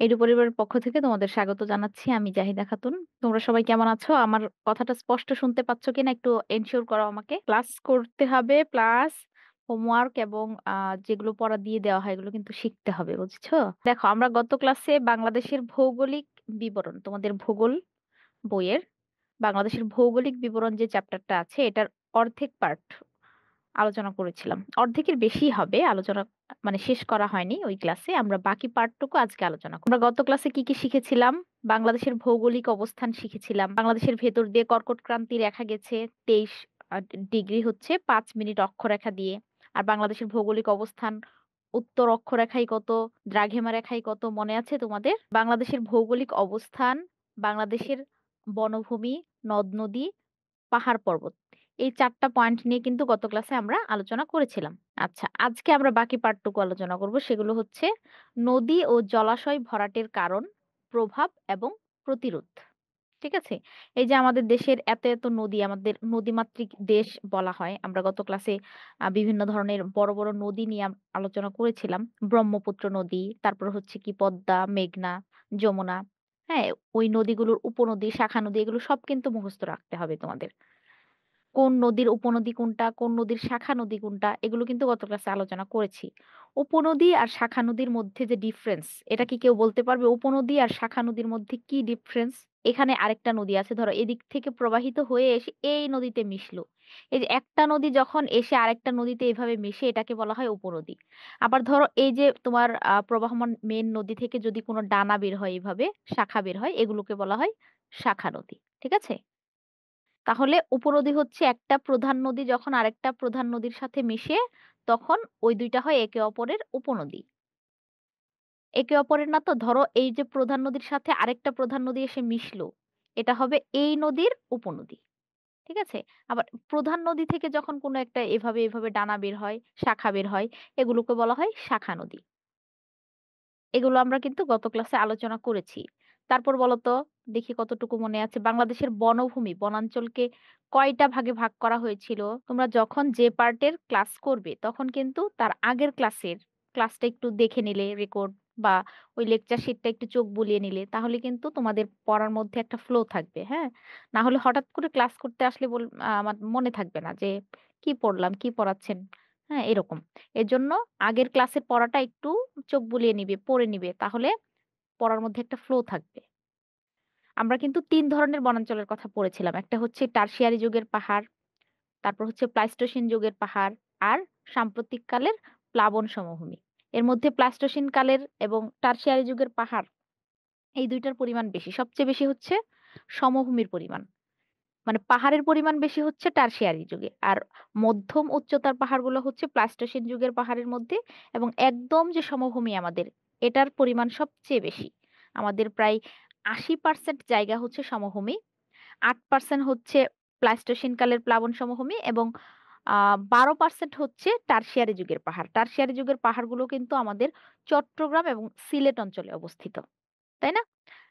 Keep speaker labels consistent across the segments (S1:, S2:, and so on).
S1: Edu পরিবারের পক্ষ থেকে তোমাদের স্বাগত জানাচ্ছি। আমি জাহিদা খাতুন। তোমরা সবাই কেমন আছো? আমার কথাটা স্পষ্ট শুনতে পাচ্ছ কিনা একটু এনশিওর করো আমাকে। ক্লাস করতে হবে প্লাস হোমওয়ার্ক এবং যেগুলো পড়া দিয়ে দেওয়া হয় এগুলো কিন্তু শিখতে হবে, বুঝছো? দেখো, আমরা গত ক্লাসে বাংলাদেশের ভৌগোলিক বিবরণ, তোমাদের ভূগোল বইয়ের বাংলাদেশের ভৌগোলিক বিবরণ যে চ্যাপ্টারটা আছে এটার অর্ধেক পার্ট আলোচনা করেছিলাম। অর্ধেকের বেশি হবে আলোচনা, মানে শেষ করা হয়নি ওই ক্লাসে। আমরা বাকি পার্টটুকু আজকে আলোচনা করব। আমরা গত ক্লাসে কি কি শিখেছিলাম? বাংলাদেশের ভৌগোলিক অবস্থান শিখেছিলাম। বাংলাদেশের ভেতর দিয়ে কর্কট ক্রান্তি রেখা গেছে 23 ডিগ্রি, হচ্ছে 5 মিনিট অক্ষরেখা দিয়ে। আর বাংলাদেশের ভৌগোলিক অবস্থান উত্তর অক্ষরেখায় কত, দ্রাঘিমা রেখায় কত, মনে আছে তোমাদের? বাংলাদেশের ভৌগোলিক অবস্থান, বাংলাদেশের বনভূমি, নদ নদী, পাহাড় পর্বত, এই 4টা পয়েন্ট নিয়ে কিন্তু গত ক্লাসে আমরা আলোচনা করেছিলাম। আচ্ছা, আজকে আমরা বাকি পার্টটুকু আলোচনা করব। সেগুলো হচ্ছে নদী ও জলাশয় ভরাটের কারণ, প্রভাব এবং প্রতিরোধ। ঠিক আছে? এই যে আমাদের দেশের এত এত নদী, আমাদের নদীমাতৃক দেশ বলা হয়। আমরা গত ক্লাসে বিভিন্ন ধরনের বড় বড় নদী নিয়ে আলোচনা করেছিলাম। ব্রহ্মপুত্র নদী, তারপর হচ্ছে কি পদ্মা, মেঘনা, যমুনা। হ্যাঁ, ওই নদীগুলোর উপনদী, শাখা নদী, এগুলো সব কিন্তু মুখস্থ রাখতে হবে তোমাদের। কোন নদীর উপনদী কোনটা, কোন নদীর শাখা নদী কোনটা, এগুলো কিন্তু গত ক্লাসে আলোচনা করেছি। উপনদী আর শাখা নদীর মধ্যে যে ডিফারেন্স, এটা কি কেউ বলতে পারবে? উপনদী আর শাখা নদীর মধ্যে কি ডিফারেন্স? এখানে আরেকটা নদী আছে, ধরো এদিক থেকে প্রবাহিত হয়ে এসে এই নদীতে মিশলো। এই যে একটা নদী যখন এসে আরেকটা নদীতে এভাবে মিশে, এটাকে বলা হয় উপনদী। আবার ধরো এই যে তোমার প্রবাহমান মেন নদী থেকে যদি কোনো ডানা বের হয়, এইভাবে শাখা বের হয়, এগুলোকে বলা হয় শাখা নদী। ঠিক আছে? তাহলে উপনদী হচ্ছে একটা প্রধান নদী যখন আরেকটা প্রধান নদীর সাথে মিশে, তখন ওই দুইটা হয় একে অপরের উপনদী। একে অপরের না তো, ধরো এই যে প্রধান নদীর সাথে আরেকটা প্রধান নদী এসে মিশলো, এটা হবে এই নদীর উপনদী। ঠিক আছে? আবার প্রধান নদী থেকে যখন কোনো একটা এভাবে এভাবে ডানা বের হয়, শাখা বের হয়, এগুলোকে বলা হয় শাখা নদী। এগুলো আমরা কিন্তু গত ক্লাসে আলোচনা করেছি। তারপর বলো তো, দেখি কতটুকু মনে আছে। বাংলাদেশের বনভূমি, বনাঞ্চলকে কয়টা ভাগে ভাগ করা হয়েছিল? তোমরা যখন যে পার্টের ক্লাস করবে তখন কিন্তু তার আগের ক্লাসটা একটু দেখে নিলে, রেকর্ড বা ওই লেকচার শিটটা একটু চোখ বুলিয়ে নিলে, তাহলে কিন্তু তোমাদের পড়ার মধ্যে একটা ফ্লো থাকবে। হ্যাঁ, না হলে হঠাৎ করে ক্লাস করতে আসলে আমার মনে থাকবে না যে কি পড়লাম, কি পড়াচ্ছেন। হ্যাঁ, এরকম। এজন্য আগের ক্লাসের পড়াটা একটু চোখ বুলিয়ে নিবে, পড়ে নিবে, তাহলে পড়ার মধ্যে একটা ফ্লো থাকবে। আমরা কিন্তু ৩ ধরনের বনাঞ্চলের কথা পড়েছিলাম। একটা হচ্ছে টারশিয়ারি যুগের পাহাড়, তারপর হচ্ছে প্লাইস্টোসিন যুগের পাহাড়, আর সাম্প্রতিক কালের প্লাবন সমভূমি। এর মধ্যে প্লাইস্টোসিন কালের এবং টারশিয়ারি যুগের পাহাড়, এই ২টার পরিমাণ বেশি। সবচেয়ে বেশি হচ্ছে সমভূমির পরিমাণ। মানে পাহাড়ের পরিমাণ বেশি হচ্ছে টারশিয়ারি যুগে, আর মধ্যম উচ্চতার পাহাড়গুলো হচ্ছে প্লাইস্টোসিন যুগের পাহাড়ের মধ্যে। এবং একদম যে সমভূমি আমাদের, এটার পরিমাণ সবচেয়ে বেশি। আমাদের প্রায় ৮০% জায়গা হচ্ছে সমভূমি, ৮% হচ্ছে প্লাইস্টোসিন কালের প্লাবন সমভূমি, এবং ১২% হচ্ছে টারশিয়ারি যুগের পাহাড়। টারশিয়ারি যুগের পাহাড়গুলো কিন্তু আমাদের চট্টগ্রাম এবং সিলেট অঞ্চলে অবস্থিত, তাই না?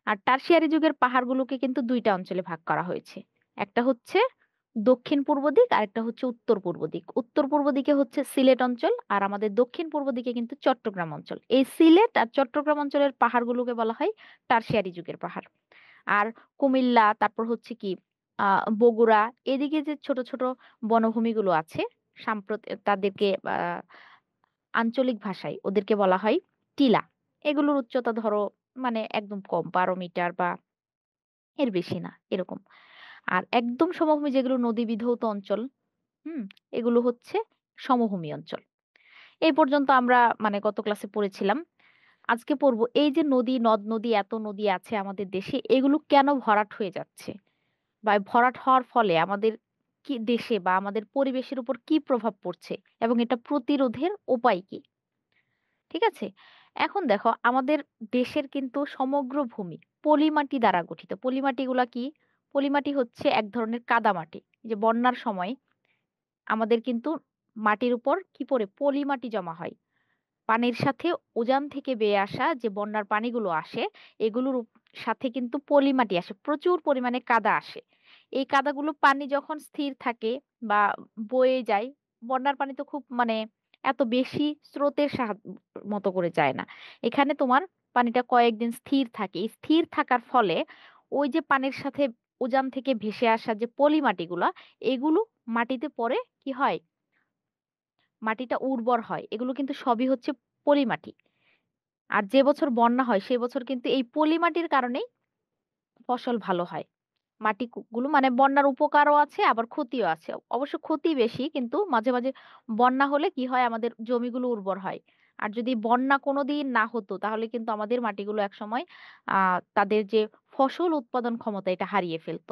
S1: আর টারশিয়ারি যুগের পাহাড়গুলোকে কিন্তু ২টা অঞ্চলে ভাগ করা হয়েছে। একটা হচ্ছে দক্ষিণ পূর্ব দিক, আর একটা হচ্ছে উত্তর পূর্ব দিক। উত্তর পূর্ব দিকে হচ্ছে সিলেট অঞ্চল, আর আমাদের দক্ষিণ পূর্ব দিকে কিন্তু চট্টগ্রাম অঞ্চল। এই সিলেট আর চট্টগ্রাম অঞ্চলের পাহাড়গুলোকে বলা হয় টারশিয়ারি যুগের পাহাড়। আর কুমিল্লা, তারপর হচ্ছে কি বগুড়া, এদিকে যে ছোট ছোট বনভূমিগুলো আছে, তাদেরকে আঞ্চলিক ভাষায় ওদেরকে বলা হয় টিলা। এগুলোর উচ্চতা ধরো মানে একদম কম, ১২ মিটার বা এর বেশি না, এরকম। আর একদম সমভূমি যেগুলো নদী বিধৌত অঞ্চল, হুম, এগুলো হচ্ছে সমভূমি অঞ্চল। এই পর্যন্ত আমরা মানে গত ক্লাসে পড়েছিলাম। আজকে পড়বো এই যে নদী, নদ নদী, এত নদী আছে আমাদের দেশে, এগুলো কেন ভরাট হয়ে যাচ্ছে, বা ভরাট হওয়ার ফলে আমাদের কি দেশে বা আমাদের পরিবেশের উপর কি প্রভাব পড়ছে, এবং এটা প্রতিরোধের উপায় কি। ঠিক আছে? এখন দেখো, আমাদের দেশের কিন্তু সমগ্র ভূমি পলিমাটি দ্বারা গঠিত। পলিমাটিগুলা কি? পলিমাটি হচ্ছে এক ধরনের কাদামাটি। যে বন্যার সময় আমাদের কিন্তু মাটির উপর কি পড়ে? পলিমাটি জমা হয়। পানির সাথে উজান থেকে বেয়ে আসা যে বন্যার পানিগুলো আসে, এগুলোর সাথে কিন্তু পলিমাটি আসে, প্রচুর পরিমাণে কাদা আসে। এই কাদাগুলো পানি যখন স্থির থাকে বা বয়ে যায়, বন্যার পানি তো খুব মানে এত বেশি স্রোতের মতো করে যায় না। এখানে তোমার পানিটা কয়েকদিন স্থির থাকে। এই স্থির থাকার ফলে ওই যে পানির সাথে উজান থেকে ভেসে আসা যে পলি মাটিগুলা, এগুলো মাটিতে পড়ে কি হয়? মাটিটা উর্বর হয়। এগুলো কিন্তু সবই হচ্ছে পলি মাটি। আর যে বছর বন্যা হয় সে বছর কিন্তু এই পলি মাটির কারণেই ফসল ভালো হয়। গুলো মানে বন্যার উপকারও আছে আবার ক্ষতিও আছে। অবশ্য ক্ষতি বেশি কিন্তু মাঝে, মাঝে বন্যা হলে কি হয় আমাদের জমিগুলো উর্বর হয়। আর যদি বন্যা কোনদিন না হতো তাহলে কিন্তু আমাদের মাটিগুলো একসময় আ তাদের যে ফসল উৎপাদন ক্ষমতা এটা হারিয়ে ফেলত।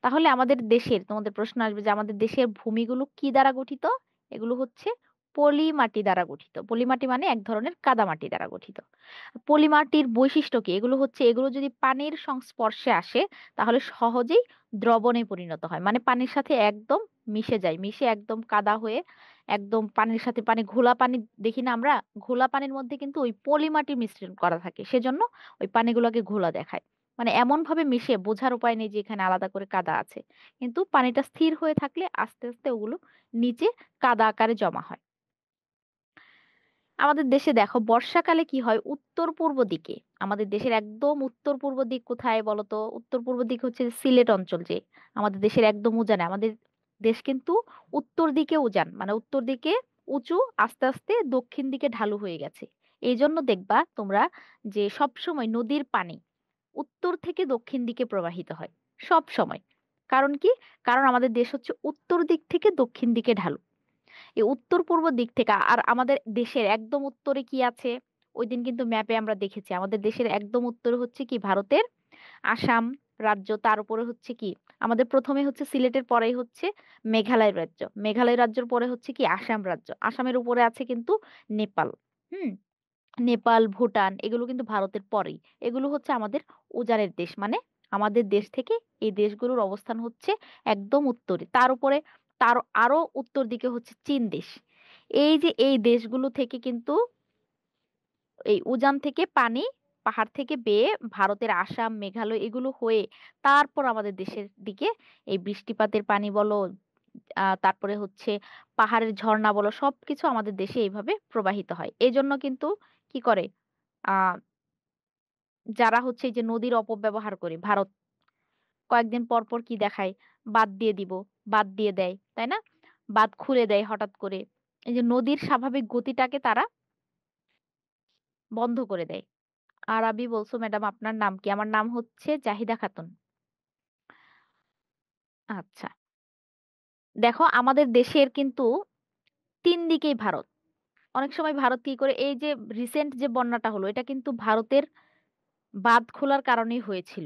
S1: তাহলে আমাদের দেশের তোমাদের প্রশ্ন আসবে যে আমাদের দেশের ভূমিগুলো কি দ্বারা গঠিত? এগুলো হচ্ছে পলি মাটি দ্বারা গঠিত। পলি মাটি মানে এক ধরনের কাদামাটি দ্বারা গঠিত। পলি মাটির বৈশিষ্ট্য কি? এগুলো হচ্ছে এগুলো যদি পানির সংস্পর্শে আসে তাহলে সহজেই দ্রবণে পরিণত হয়। মানে পানির সাথে একদম মিশে যায়। মিশে একদম কাদা হয়ে একদম পানির সাথে পানি ঘোলা পানি দেখি না আমরা? ঘোলা পানির মধ্যে কিন্তু ওই পলি মাটির মিশ্রণ করা থাকে। সেজন্য ওই পানিগুলোকে ঘোলা দেখায়। মানে এমনভাবে মিশে বোঝার উপায় নেই যে এখানে আলাদা করে কাদা আছে। কিন্তু পানিটা স্থির হয়ে থাকলে আস্তে, আস্তে ওগুলো নিচে কাদা আকারে জমা হয়। আমাদের দেশে দেখো বর্ষাকালে কি হয় উত্তর-পূর্ব দিকে, আমাদের দেশের একদম উত্তর-পূর্ব দিক কোথায় বলতো? উত্তর-পূর্ব দিক হচ্ছে সিলেট অঞ্চল যে আমাদের দেশের একদম উজানে। আমাদের দেশ কিন্তু উত্তর দিকে উজান। মানে উত্তর দিকে উঁচু, আস্তে, আস্তে দক্ষিণ দিকে ঢালু হয়ে গেছে। এইজন্য দেখবা তোমরা যে সবসময় নদীর পানি উত্তর থেকে দক্ষিণ দিকে প্রবাহিত হয়। সবসময়। কারণ কি? কারণ আমাদের দেশ হচ্ছে উত্তর দিক থেকে দক্ষিণ দিকে ঢালু। এই উত্তর-পূর্ব দিক থেকে আর আমাদের দেশের একদম উত্তরে কি আছে? ঐদিন কিন্তু ম্যাপে আমরা দেখেছি। আমাদের দেশের একদম উত্তরে হচ্ছে কি ভারতের আসাম রাজ্য, তার উপরে হচ্ছে কি আমাদের ১ম এ হচ্ছে সিলেটের পরেই হচ্ছে মেঘালয় রাজ্য। মেঘালয় রাজ্যের পরে হচ্ছে কি আসাম রাজ্য। আসামের উপরে আছে কিন্তু নেপাল। হুম? নেপাল, ভুটান এগুলো কিন্তু ভারতের পরেই। এগুলো হচ্ছে আমাদের উজানের দেশ। মানে আমাদের দেশ থেকে এই দেশগুলোর অবস্থান হচ্ছে একদম উত্তরে। তার উপরে তার আরো উত্তর দিকে হচ্ছে চীন দেশ। এই যে এই দেশগুলো থেকে কিন্তু এই উজান থেকে পানি পাহাড় থেকে বেয়ে ভারতের আসাম, মেঘালয় এগুলো হয়ে তারপর আমাদের দেশের দিকে এই বৃষ্টিপাতের পানি বলো, তারপরে হচ্ছে পাহাড়ের ঝর্ণা বলো সবকিছু আমাদের দেশে এইভাবে প্রবাহিত হয়। এজন্য কিন্তু কি করে আ যারা হচ্ছে এই যে নদীর অপব্যবহার করে ভারত কয়েকদিন পর, পর কি দেখায়? বাঁধ দিয়ে দিব, বাঁধ দিয়ে দেয়, তাই না? বাঁধ খুলে দেয় হঠাৎ করে। এই যে নদীর স্বাভাবিক গতিটাকে তারা বন্ধ করে দেয়। আরবি বলছো ম্যাডাম আপনার নাম কি? আমার নাম হচ্ছে জাহিদা খাতুন। আচ্ছা। দেখো আমাদের দেশের কিন্তু ৩ দিকেই ভারত। অনেক সময় ভারত কি করে এই যে রিসেন্ট যে বন্যাটা হলো এটা কিন্তু ভারতের বাঁধ খোলার কারণেই হয়েছিল।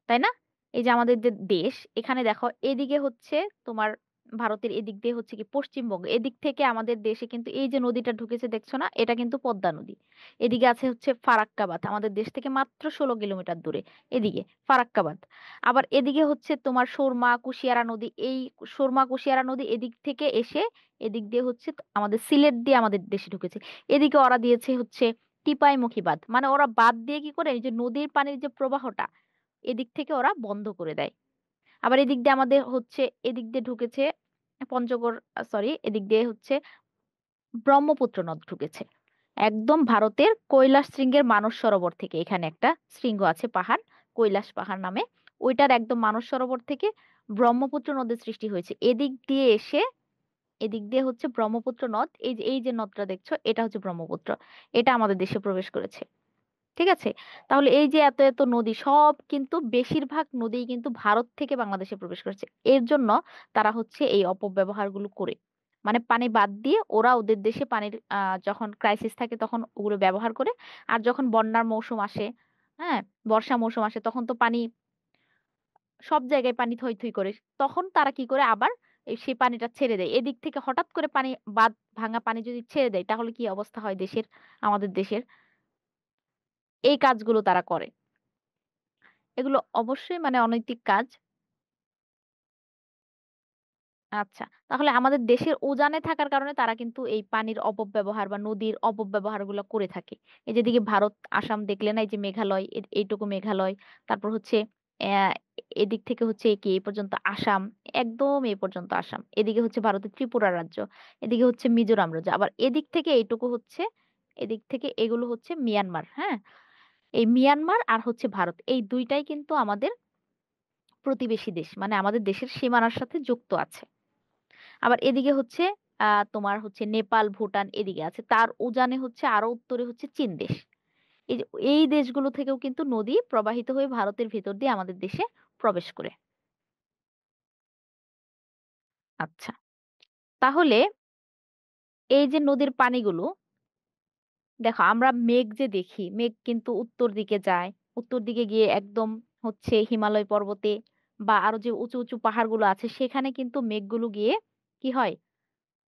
S1: তাই না? এই যে আমাদের যে দেশ, এখানে দেখো এদিকে হচ্ছে তোমার ভারতের এদিক দিয়ে হচ্ছে কি পশ্চিমবঙ্গ। এদিক থেকে আমাদের দেশে কিন্তু এই যে নদীটা ঢুকেছে দেখছো না? এটা কিন্তু পদ্মা নদী। এদিকে আছে হচ্ছে ফারাক্কা বাঁধ। আমাদের দেশ থেকে মাত্র ১৬ কিলোমিটার দূরে। এদিকে ফারাক্কা বাঁধ। আবার এদিকে হচ্ছে তোমার সুরমা, কুশিয়ারা নদী। এই সুরমা, কুশিয়ারা নদী এদিক থেকে এসে এদিক দিয়ে হচ্ছে আমাদের সিলেট দিয়ে আমাদের দেশে ঢুকেছে। এদিকে ওরা দিয়েছে হচ্ছে টিপাইমুখী বাঁধ। মানে ওরা বাঁধ দিয়ে কি করে? এই যে নদীর পানির যে প্রবাহটা, এদিক থেকে ওরা বন্ধ করে দেয়। আবার এদিক দিয়ে আমাদের হচ্ছে এদিক দিয়ে ঢুকেছে পঞ্চগড় সরি এদিক দিয়ে হচ্ছে ব্রহ্মপুত্র নদ ঢুকেছে। একদম ভারতের কৈলাস শৃঙ্গের মানস সরোবর থেকে এখানে একটা শৃঙ্গ আছে পাহাড়, কৈলাস পাহাড় নামে। ওইটার একদম মানস সরোবর থেকে ব্রহ্মপুত্র নদের সৃষ্টি হয়েছে। এদিক দিয়ে এসে এদিক দিয়ে হচ্ছে ব্রহ্মপুত্র নদ এই যে নদটা দেখছো এটা হচ্ছে ব্রহ্মপুত্র। এটা আমাদের দেশে প্রবেশ করেছে। ঠিক আছে? তাহলে এই যে এত, এত নদী সব কিন্তু বেশিরভাগ নদীই কিন্তু ভারত থেকে বাংলাদেশে প্রবেশ করেছে। এর জন্য তারা হচ্ছে এই অপব্যবহারগুলো করে। মানে পানি বাদ দিয়ে ওরা ওদের দেশে পানির যখন ক্রাইসিস থাকে তখন ওগুলো ব্যবহার করে। আর যখন বন্যার মৌসুম আসে, হ্যাঁ? বর্ষা মৌসুম আসে তখন তো পানি সব জায়গায় পানি থই, থই করে। তখন তারা কি করে আবার সেই পানিটা ছেড়ে দেয়। এদিক থেকে হঠাৎ করে পানি বাঁধ ভাঙা পানি যদি ছেড়ে দেয় তাহলে কি অবস্থা হয় দেশের, আমাদের দেশের? এই কাজগুলো তারা করে। এগুলো অবশ্যই মানে অনৈতিক কাজ। আচ্ছা। তাহলে আমাদের দেশের উজানে থাকার কারণে তারা কিন্তু এই পানির অপব্যবহার বা নদীর অপব্যবহারগুলো করে থাকে। এই যে এদিকে ভারত, আসাম দেখলে না এই যে মেঘালয়, এইটুকু মেঘালয়। তারপর হচ্ছে অ্যা এদিক থেকে হচ্ছে কি এই পর্যন্ত আসাম, একদম এই পর্যন্ত আসাম। এদিকে হচ্ছে ভারতের ত্রিপুরা রাজ্য, এদিকে হচ্ছে মিজোরাম রাজ্য। আবার এদিক থেকে এইটুকু হচ্ছে এদিক থেকে এগুলো হচ্ছে মিয়ানমার, হ্যাঁ? এই মিয়ানমার আর হচ্ছে ভারত এই ২ টাই কিন্তু আমাদের প্রতিবেশী দেশ। মানে আমাদের দেশের সীমানার সাথে যুক্ত আছে। আবার এদিকে হচ্ছে তোমার হচ্ছে নেপাল, ভুটান এদিকে আছে। তার উজানে হচ্ছে আরো উত্তরে হচ্ছে চীন দেশ। এই যে এই দেশগুলো থেকেও কিন্তু নদী প্রবাহিত হয়ে ভারতের ভেতর দিয়ে আমাদের দেশে প্রবেশ করে। আচ্ছা। তাহলে এই যে নদীর পানিগুলো দেখো আমরা মেঘ যে দেখি, মেঘ কিন্তু উত্তর দিকে যায়। উত্তর দিকে গিয়ে একদম হচ্ছে হিমালয় পর্বতে বা আরো যে উঁচু, উঁচু পাহাড়গুলো আছে সেখানে কিন্তু মেঘগুলো গিয়ে কি হয়?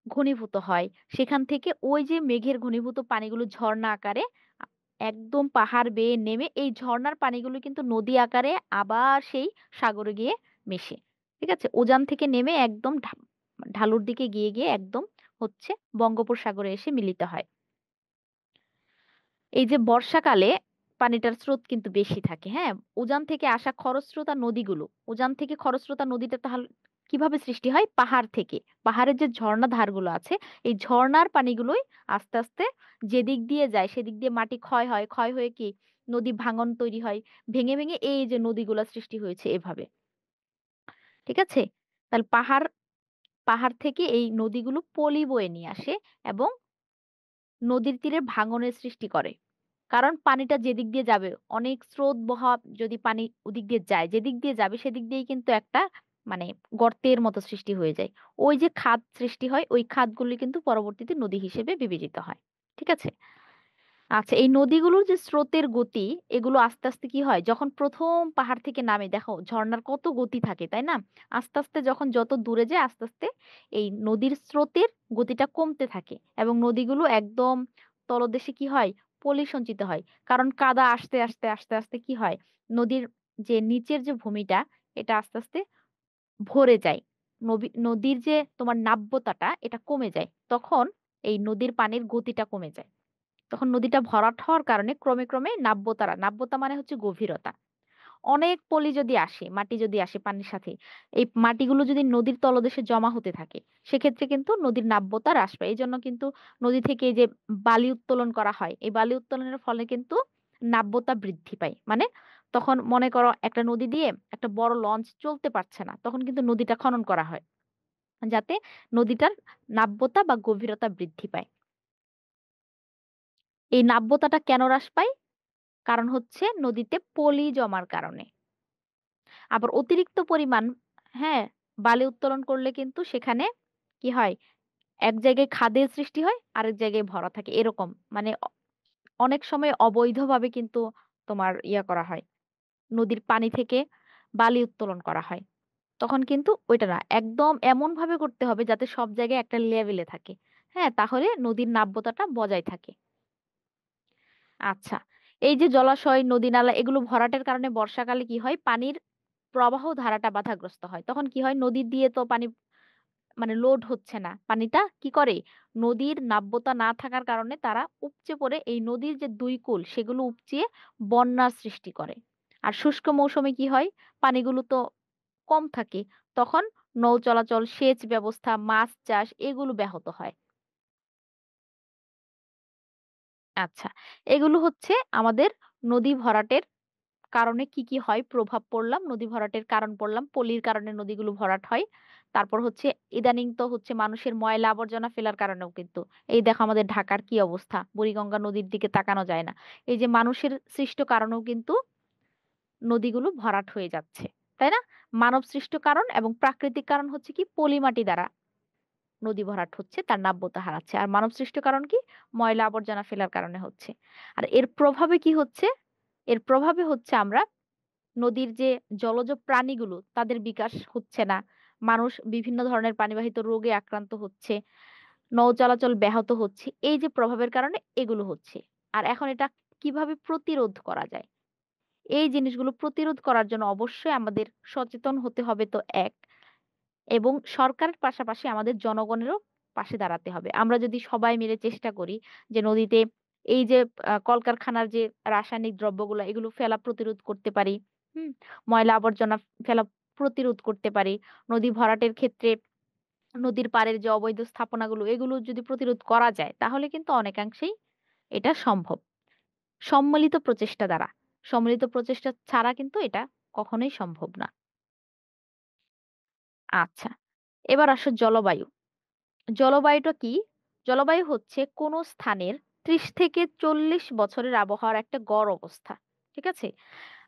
S1: ঘনীভূত হয়। সেখান থেকে ওই যে মেঘের ঘনীভূত পানিগুলো ঝর্ণা আকারে আ একদম পাহাড় বেয়ে নেমে এই ঝর্ণার পানিগুলো কিন্তু নদী আকারে আবার সেই সাগরে গিয়ে মেশে। ঠিক আছে? উজান থেকে নেমে একদম ঢালুর দিকে গিয়ে একদম হচ্ছে বঙ্গোপসাগরে এসে মিলিত হয়। এই যে বর্ষাকালে পানিটার স্রোত কিন্তু বেশি থাকে, হ্যাঁ? উজান থেকে আসা খরস্রোতা নদীগুলো, উজান থেকে খরস্রোতা নদীটা তাহলে কিভাবে সৃষ্টি হয়? পাহাড় থেকে। পাহাড়ের যে ঝর্ণা ধারগুলো আছে, এই ঝর্ণার পানিগুলোই আস্তে, আস্তে যেদিক দিয়ে যায় সেদিক দিয়ে মাটি ক্ষয় হয়। ক্ষয় হয়ে কি নদী ভাঙন তৈরি হয়। ভেঙে এই যে নদীগুলা সৃষ্টি হয়েছে এভাবে। ঠিক আছে? তাহলে পাহাড় থেকে এই নদীগুলো পলি বয়ে নিয়ে আসে এবং নদীর তীরে ভাঙনের সৃষ্টি করে। কারণ পানিটা যেদিক দিয়ে যাবে, অনেক স্রোত বহা যদি পানি ওদিক দিয়ে যায়, যেদিক দিয়ে যাবে সেদিক দিয়েই কিন্তু একটা মানে গর্তের মতো সৃষ্টি হয়ে যায়। ওই যে খাদ সৃষ্টি হয়, ওই খাদগুলি কিন্তু পরবর্তীতে নদী হিসেবে বিবেচিত হয়। ঠিক আছে? আচ্ছা এই নদীগুলোর যে স্রোতের গতি, এগুলো আস্তে, আস্তে কি হয়? যখন ১ম পাহাড় থেকে নামে দেখো ঝরনার কত গতি থাকে, তাই না? আস্তে, আস্তে যখন যত দূরে যায় আস্তে, আস্তে এই নদীর স্রোতের গতিটা কমতে থাকে এবং নদীগুলো একদম তলদেশে কি হয়? পলি সঞ্চিত হয়। কারণ কাদা আসতে কি হয়? নদীর যে নিচের যে ভূমিটা এটা আস্তে, আস্তে ভরে যায়। নদীর যে তোমার নাব্যতাটা এটা কমে যায়। তখন এই নদীর পানির গতিটা কমে যায়। তখন নদীটা ভরাট হওয়ার কারণে ক্রমে নাব্যতা মানে হচ্ছে গভীরতা। অনেক পলি যদি আসে, মাটি যদি আসে পানির সাথে, এই মাটিগুলো যদি নদীর তলদেশে জমা হতে থাকে, সেক্ষেত্রে কিন্তু নদীর নাব্যতা হ্রাস পায়। এজন্য কিন্তু নদী থেকে এই যে বালি উত্তোলন করা হয়, এই বালি উত্তোলনের ফলে কিন্তু নাব্যতা বৃদ্ধি পায়। মানে তখন মনে করো একটা নদী দিয়ে একটা বড় লঞ্চ চলতে পারছে না। তখন কিন্তু নদীটা খনন করা হয়। যাতে নদীটার নাব্যতা বা গভীরতা বৃদ্ধি পায়। এই নাব্যতাটা কেন হ্রাস পায়? কারণ হচ্ছে নদীতে পলি জমার কারণে। আবার অতিরিক্ত পরিমাণ হ্যাঁ, বালি উত্তোলন করলে কিন্তু সেখানে কি হয়? এক জায়গায় খাদের সৃষ্টি হয়, আরেক জায়গায় ভরা থাকে এরকম। মানে অনেক সময় অবৈধভাবে কিন্তু তোমার করা হয়। নদীর পানি থেকে বালি উত্তোলন করা হয়। তখন কিন্তু ওইটা না। একদম এমনভাবে করতে হবে যাতে সব জায়গায় একটা লেভেলে থাকে। হ্যাঁ? তাহলে নদীর নাব্যতাটা বজায় থাকে। আচ্ছা। এই যে জলাশয়, নদী-নালা এগুলো ভরাটের কারণে বর্ষাকালে কি হয়? পানির প্রবাহ ধারাটা বাধাগ্রস্ত হয়। তখন কি হয়? নদী দিয়ে তো পানি মানে লোড হচ্ছে না। পানিটা কি করে? নদীর নাব্যতা না থাকার কারণে তারা উপচে পড়ে এই নদীর যে ২ কূল সেগুলো উপচিয়ে বন্যার সৃষ্টি করে। আর শুষ্ক মৌসুমে কি হয়? পানিগুলো তো কম থাকে। তখন নৌ চলাচল, সেচ ব্যবস্থা, মাছ চাষ এগুলো ব্যাহত হয়। আচ্ছা। এগুলো হচ্ছে আমাদের নদী ভরাটের কারণে কি হয় প্রভাব পড়লাম, নদী ভরাটের কারণ পড়লাম। পলির কারণে নদীগুলো ভরাট হয়। তারপর হচ্ছে ইদানিং তো হচ্ছে মানুষের ময়লা আবর্জনা ফেলার কারণেও কিন্তু এই দেখো আমাদের ঢাকার কি অবস্থা। বুড়িগঙ্গা নদীর দিকে তাকানো যায় না। এই যে মানুষের সৃষ্ট কারণেও কিন্তু নদীগুলো ভরাট হয়ে যাচ্ছে। তাই না? মানব সৃষ্ট কারণ এবং প্রাকৃতিক কারণ হচ্ছে কি পলি মাটি দ্বারা নদী ভরাট হচ্ছে, তার নাব্যতা হারাচ্ছে। আর মানব সৃষ্ট কারণ কি? ময়লা আবর্জনা ফেলার কারণে হচ্ছে। আর এর প্রভাবে কি হচ্ছে? এর প্রভাবে হচ্ছে আমরা নদীর যে জলজ প্রাণীগুলো তাদের বিকাশ হচ্ছে না। মানুষ বিভিন্ন ধরনের পানিবাহিত রোগে আক্রান্ত হচ্ছে। নৌ চলাচল ব্যাহত হচ্ছে। এই যে প্রভাবের কারণে এগুলো হচ্ছে। আর এখন এটা কিভাবে প্রতিরোধ করা যায়? এই জিনিসগুলো প্রতিরোধ করার জন্য অবশ্যই আমাদের সচেতন হতে হবে তো এক এবং সরকারের পাশাপাশি আমাদের জনগণেরও পাশে দাঁড়াতে হবে। আমরা যদি সবাই মিলে চেষ্টা করি যে নদীতে এই যে কলকারখানার যে রাসায়নিক দ্রব্যগুলা এগুলো ফেলা প্রতিরোধ করতে পারি। হুম? ময়লা আবর্জনা ফেলা প্রতিরোধ করতে পারি। নদী ভরাটের ক্ষেত্রে নদীর পাড়ের যে অবৈধ স্থাপনাগুলো এগুলো যদি প্রতিরোধ করা যায় তাহলে কিন্তু অনেকাংশেই এটা সম্ভব। সম্মিলিত প্রচেষ্টা দ্বারা। সম্মিলিত প্রচেষ্টা ছাড়া কিন্তু এটা কখনোই সম্ভব না। আচ্ছা, এবার আসো জলবায়ু। জলবায়ুটা কি? জলবায়ু হচ্ছে কোনো স্থানের ৩০ থেকে ৪০ বছরের আবহাওয়ার একটা গড় অবস্থা। ঠিক আছে?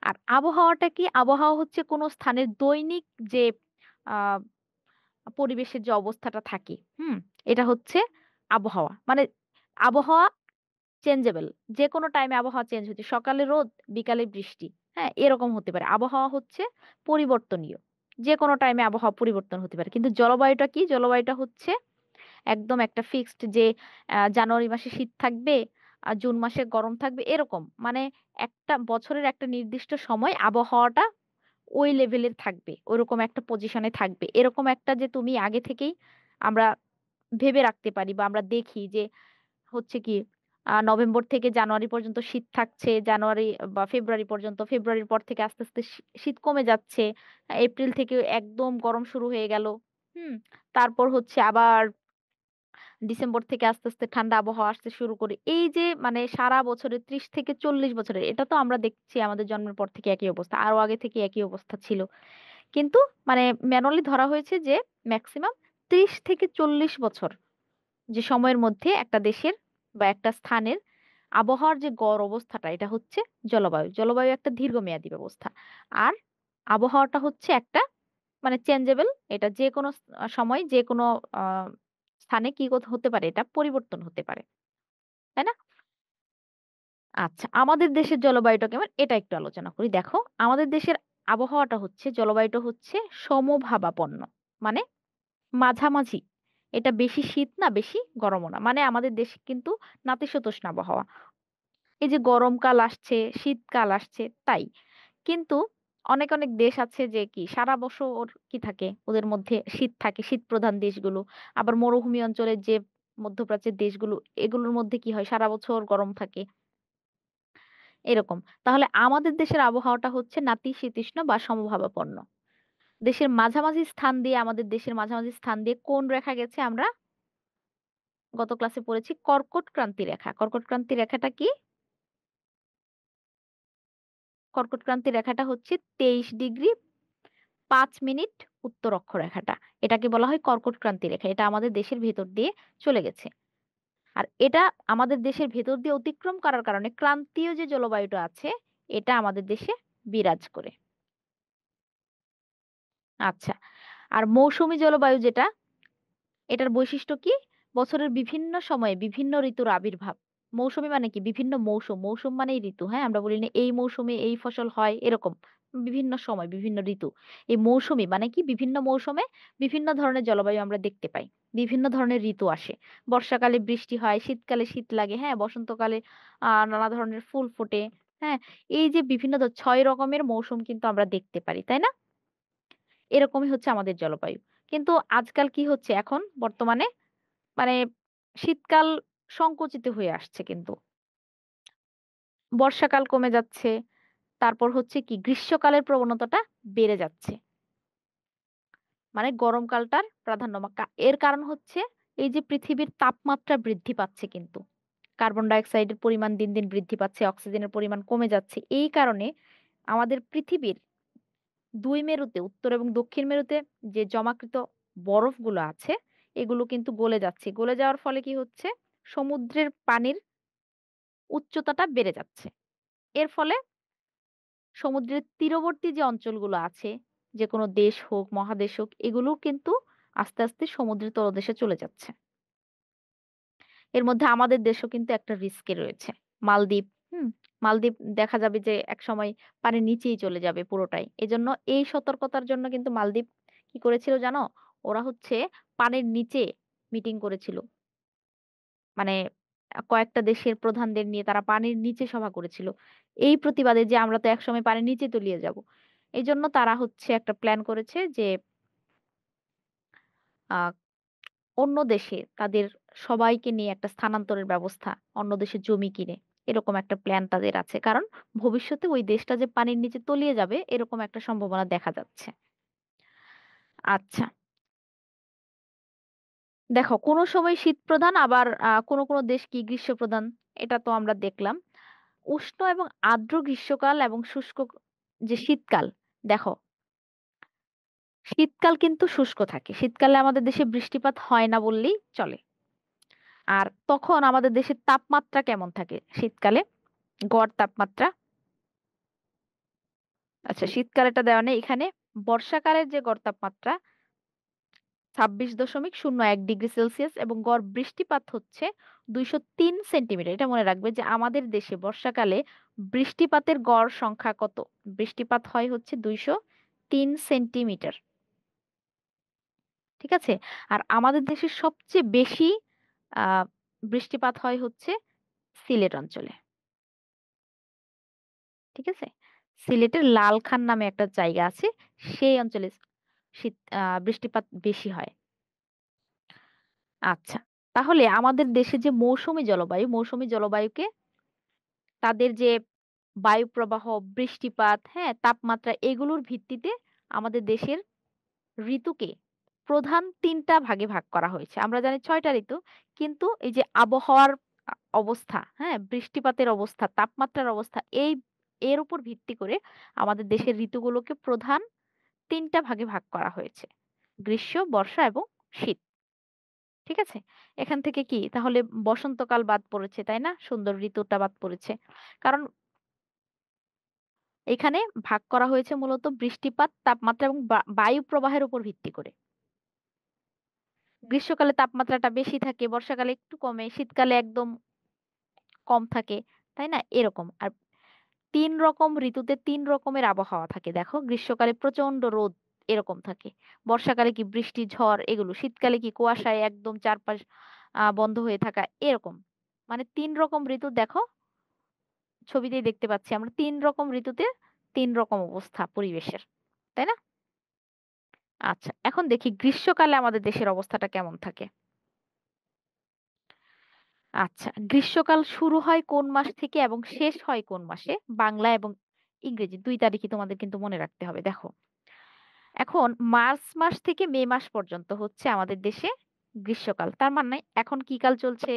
S1: আর আবহাওয়াটা কি? আবহাওয়া হচ্ছে কোনো স্থানের দৈনিক যে আ পরিবেশের যে অবস্থাটা থাকে, হুম? এটা হচ্ছে আবহাওয়া। মানে আবহাওয়া চেঞ্জেবল। যেকোনো টাইমে আবহাওয়া চেঞ্জ হচ্ছে। সকালে রোদ, বিকালে বৃষ্টি। হ্যাঁ? এরকম হতে পারে। আবহাওয়া হচ্ছে পরিবর্তনীয়। যেকোনো টাইমে আবহাওয়া পরিবর্তন হতে পারে। কিন্তু জলবায়ুটা কি? জলবায়ুটা হচ্ছে একদম একটা ফিক্সড যে জানুয়ারি মাসে শীত থাকবে, জুন মাসে গরম থাকবে এরকম। মানে একটা বছরের একটা নির্দিষ্ট সময় আবহাওয়াটা ওই লেভেলের থাকবে। ওরকম একটা পজিশনে থাকবে। এরকম একটা যে তুমি আগে থেকেই আমরা ভেবে রাখতে পারি বা আমরা দেখি যে হচ্ছে কি নভেম্বর থেকে জানুয়ারি পর্যন্ত শীত থাকছে। জানুয়ারি বা ফেব্রুয়ারি পর্যন্ত। ফেব্রুয়ারির পর থেকে আস্তে, আস্তে শীত কমে যাচ্ছে। এপ্রিল থেকে একদম গরম শুরু হয়ে গেল। হুম? তারপর হচ্ছে আবার ডিসেম্বর থেকে আস্তে, আস্তে ঠান্ডা আবহাওয়া আসতে শুরু করে। এই যে মানে সারা বছরের ৩০ থেকে ৪০ বছরের এটা তো আমরা দেখছি আমাদের জন্মের পর থেকে একই অবস্থা। আরো আগে থেকে একই অবস্থা ছিল। কিন্তু মানে ম্যানুয়ালি ধরা হয়েছে যে মেক্সিমাম ৩০ থেকে ৪০ বছর যে সময়ের মধ্যে একটা দেশের বা একটা স্থানের আবহাওয়ার যে গড় অবস্থাটা এটা হচ্ছে জলবায়ু। জলবায়ু একটা দীর্ঘমেয়াদী ব্যবস্থা। আর আবহাওয়াটা হচ্ছে একটা মানে চেঞ্জেবল এটা যেকোনো সময় যেকোনো আ স্থানে কি হতে পারে এটা পরিবর্তন হতে পারে। তাই না? আচ্ছা, আমাদের দেশের জলবায়ুটা কেমন এটা একটু আলোচনা করি। দেখো, আমাদের দেশের আবহাওয়াটা হচ্ছে জলবায়ুটা হচ্ছে সমভাবাপন্ন। মানে মাঝামাঝি। এটা বেশি শীত না, বেশি গরমও না। মানে আমাদের দেশে কিন্তু নাতিশীতোষ্ণ আবহাওয়া। এই যে গরমকাল আসছে, শীতকাল আসছে তাই। কিন্তু অনেক, অনেক দেশ আছে যে কি সারা বছর কি থাকে? ওদের মধ্যে শীত থাকে, শীতপ্রধান দেশগুলো। আবার মরুভূমি অঞ্চলের যে মধ্যপ্রাচ্যের দেশগুলো, এগুলোর মধ্যে কি হয়? সারা বছর গরম থাকে, এরকম। তাহলে আমাদের দেশের আবহাওয়াটা হচ্ছে নাতিশীতোষ্ণ বা সমভাবাপন্ন। দেশের মাঝামাঝি স্থান দিয়ে আমাদের দেশের মাঝামাঝি স্থান দিয়ে কোন রেখা গেছে আমরা গত ক্লাসে পড়েছি কর্কট ক্রান্তি রেখা। কর্কট ক্রান্তি রেখাটা কি? কর্কট ক্রান্তি রেখাটা হচ্ছে ২৩°৫' উত্তর অক্ষরেখাটা। এটাকে বলা হয় কর্কট ক্রান্তি রেখা। এটা আমাদের দেশের ভেতর দিয়ে চলে গেছে। আর এটা আমাদের দেশের ভেতর দিয়ে অতিক্রম করার কারণে ক্রান্তীয় যে জলবায়ুটা আছে, এটা আমাদের দেশে বিরাজ করে। আচ্ছা। আর মৌসুমী জলবায়ু যেটা, এটার বৈশিষ্ট্য কি? বছরের বিভিন্ন সময়ে বিভিন্ন ঋতুর আবির্ভাব। মৌসুমী মানে কি? বিভিন্ন মৌসুম। মৌসুম মানেই ঋতু, হ্যাঁ? আমরা বলি না এই মৌসুমে এই ফসল হয় এরকম। বিভিন্ন সময় বিভিন্ন ঋতু। এই মৌসুমী মানে কি? বিভিন্ন মৌসুমে বিভিন্ন ধরনের জলবায়ু আমরা দেখতে পাই। বিভিন্ন ধরনের ঋতু আসে। বর্ষাকালে বৃষ্টি হয়, শীতকালে শীত লাগে, হ্যাঁ? বসন্তকালে নানা ধরনের ফুল ফোটে, হ্যাঁ? এই যে বিভিন্ন ৬ রকমের মৌসুম কিন্তু আমরা দেখতে পারি, তাই না? এরকমই হচ্ছে আমাদের জলবায়ু। কিন্তু আজকাল কি হচ্ছে এখন বর্তমানে মানে শীতকাল সংকুচিত হয়ে আসছে কিন্তু। বর্ষাকাল কমে যাচ্ছে। তারপর হচ্ছে কি গ্রীষ্মকালের প্রবণতাটা বেড়ে যাচ্ছে। মানে গরমকালটার প্রাধান্য এর কারণ হচ্ছে এই যে পৃথিবীর তাপমাত্রা বৃদ্ধি পাচ্ছে কিন্তু। কার্বন ডাই অক্সাইডের পরিমাণ দিন, দিন বৃদ্ধি পাচ্ছে, অক্সিজেনের পরিমাণ কমে যাচ্ছে। এই কারণে আমাদের পৃথিবীর ২ মেরুতে উত্তর এবং দক্ষিণ মেরুতে যে জমাকৃত বরফগুলো আছে, এগুলো কিন্তু গলে যাচ্ছে। গলে যাওয়ার ফলে কি হচ্ছে? সমুদ্রের পানির উচ্চতাটা বেড়ে যাচ্ছে। এর ফলে সমুদ্রের তীরবর্তী যে অঞ্চলগুলো আছে, যেকোনো দেশ হোক, মহাদেশ হোক, এগুলোও কিন্তু আস্তে, আস্তে সমুদ্রের তলদেশে চলে যাচ্ছে। এর মধ্যে আমাদের দেশও কিন্তু একটা রিস্কে রয়েছে। মালদ্বীপ, হুম? মালদ্বীপ দেখা যাবে যে একসময় পানির নিচেই চলে যাবে পুরোটাই। এজন্য এই সতর্কতার জন্য কিন্তু মালদ্বীপ কি করেছিল জানো? ওরা হচ্ছে পানির নিচে মিটিং করেছিল। মানে কয়েকটা দেশের প্রধানদের নিয়ে তারা পানির নিচে সভা করেছিল। এই প্রতিবাদে যে আমরা তো একসময় পানির নিচে তলিয়ে যাব। এজন্য তারা হচ্ছে একটা প্ল্যান করেছে যে আ অন্য দেশে তাদের সবাইকে নিয়ে একটা স্থানান্তরের ব্যবস্থা, অন্য দেশে জমি কিনে। এরকম একটা প্ল্যান তাদের আছে। কারণ ভবিষ্যতে ওই দেশটা যে পানির নিচে তলিয়ে যাবে এরকম একটা সম্ভাবনা দেখা যাচ্ছে। আচ্ছা, দেখো কোন সময় শীত প্রধান আবার কোন, কোন দেশ কি গ্রীষ্ম প্রধান এটা তো আমরা দেখলাম। উষ্ণ এবং আর্দ্র গ্রীষ্মকাল এবং শুষ্ক যে শীতকাল, দেখো শীতকাল কিন্তু শুষ্ক থাকে। শীতকালে আমাদের দেশে বৃষ্টিপাত হয় না বললেই চলে। আর তখন আমাদের দেশের তাপমাত্রা কেমন থাকে শীতকালে? গড় তাপমাত্রা, আচ্ছা শীতকালেটা দেওয়া নেই এখানে। বর্ষাকালের যে গড় তাপমাত্রা 26.01 ডিগ্রি সেলসিয়াস এবং গড় বৃষ্টিপাত হচ্ছে 203 সেন্টিমিটার। এটা মনে রাখবে যে আমাদের দেশে বর্ষাকালে বৃষ্টিপাতের গড় সংখ্যা কত? বৃষ্টিপাত হয় হচ্ছে 203 সেন্টিমিটার। ঠিক আছে। আর আমাদের দেশের সবচেয়ে বেশি আহ বৃষ্টিপাত হয় হচ্ছে সিলেট অঞ্চলে। ঠিক আছে। সিলেটের লালখান নামে একটা জায়গা আছে, সেই অঞ্চলে বৃষ্টিপাত বেশি হয়। আচ্ছা, তাহলে আমাদের দেশে যে মৌসুমী জলবায়ুকে তাদের যে বায়ু প্রবাহ, বৃষ্টিপাত, হ্যাঁ, তাপমাত্রা এগুলোর ভিত্তিতে আমাদের দেশের ঋতুকে প্রধান ৩টা ভাগে ভাগ করা হয়েছে। আমরা জানি ৬টা ঋতু, কিন্তু এই যে আবহাওয়ার অবস্থা, হ্যাঁ, বৃষ্টিপাতের অবস্থা, তাপমাত্রার অবস্থা এর উপর ভিত্তি করে আমাদের দেশের ঋতুগুলোকে প্রধান ৩টা ভাগে ভাগ করা হয়েছে। গ্রীষ্ম, বর্ষা এবং শীত। ঠিক আছে? এখান থেকে কি তাহলে বসন্তকাল বাদ পড়েছে, তাই না? সুন্দর ঋতুটা বাদ পড়েছে। কারণ এখানে ভাগ করা হয়েছে মূলত বৃষ্টিপাত, তাপমাত্রা এবং বায়ু প্রবাহের উপর ভিত্তি করে। গ্রীষ্মকালে তাপমাত্রাটা বেশি থাকে, বর্ষাকালে একটু কমে, শীতকালে একদম কম থাকে, তাই না? এরকম। আর ৩ রকম ঋতুতে ৩ রকমের আবহাওয়া থাকে। দেখো গ্রীষ্মকালে প্রচন্ড রোদ এরকম থাকে। বর্ষাকালে কি বৃষ্টি, ঝড় এগুলো। শীতকালে কি কুয়াশায় একদম চারপাশ বন্ধ হয়ে থাকা এরকম। মানে ৩ রকম ঋতু দেখো ছবিতেই দেখতে পাচ্ছি আমরা ৩ রকম ঋতুতে ৩ রকম অবস্থা পরিবেশের। তাই না? আচ্ছা, এখন দেখি গ্রীষ্মকালে আমাদের দেশের অবস্থাটা কেমন থাকে। আচ্ছা, গ্রীষ্মকাল শুরু হয় কোন মাস থেকে এবং শেষ হয় কোন মাসে? বাংলা এবং ইংরেজি ২ তারিখই তোমাদের কিন্তু মনে রাখতে হবে। দেখো, এখন মার্চ মাস থেকে মে মাস পর্যন্ত হচ্ছে আমাদের দেশে গ্রীষ্মকাল। তার মানে এখন কি কাল চলছে?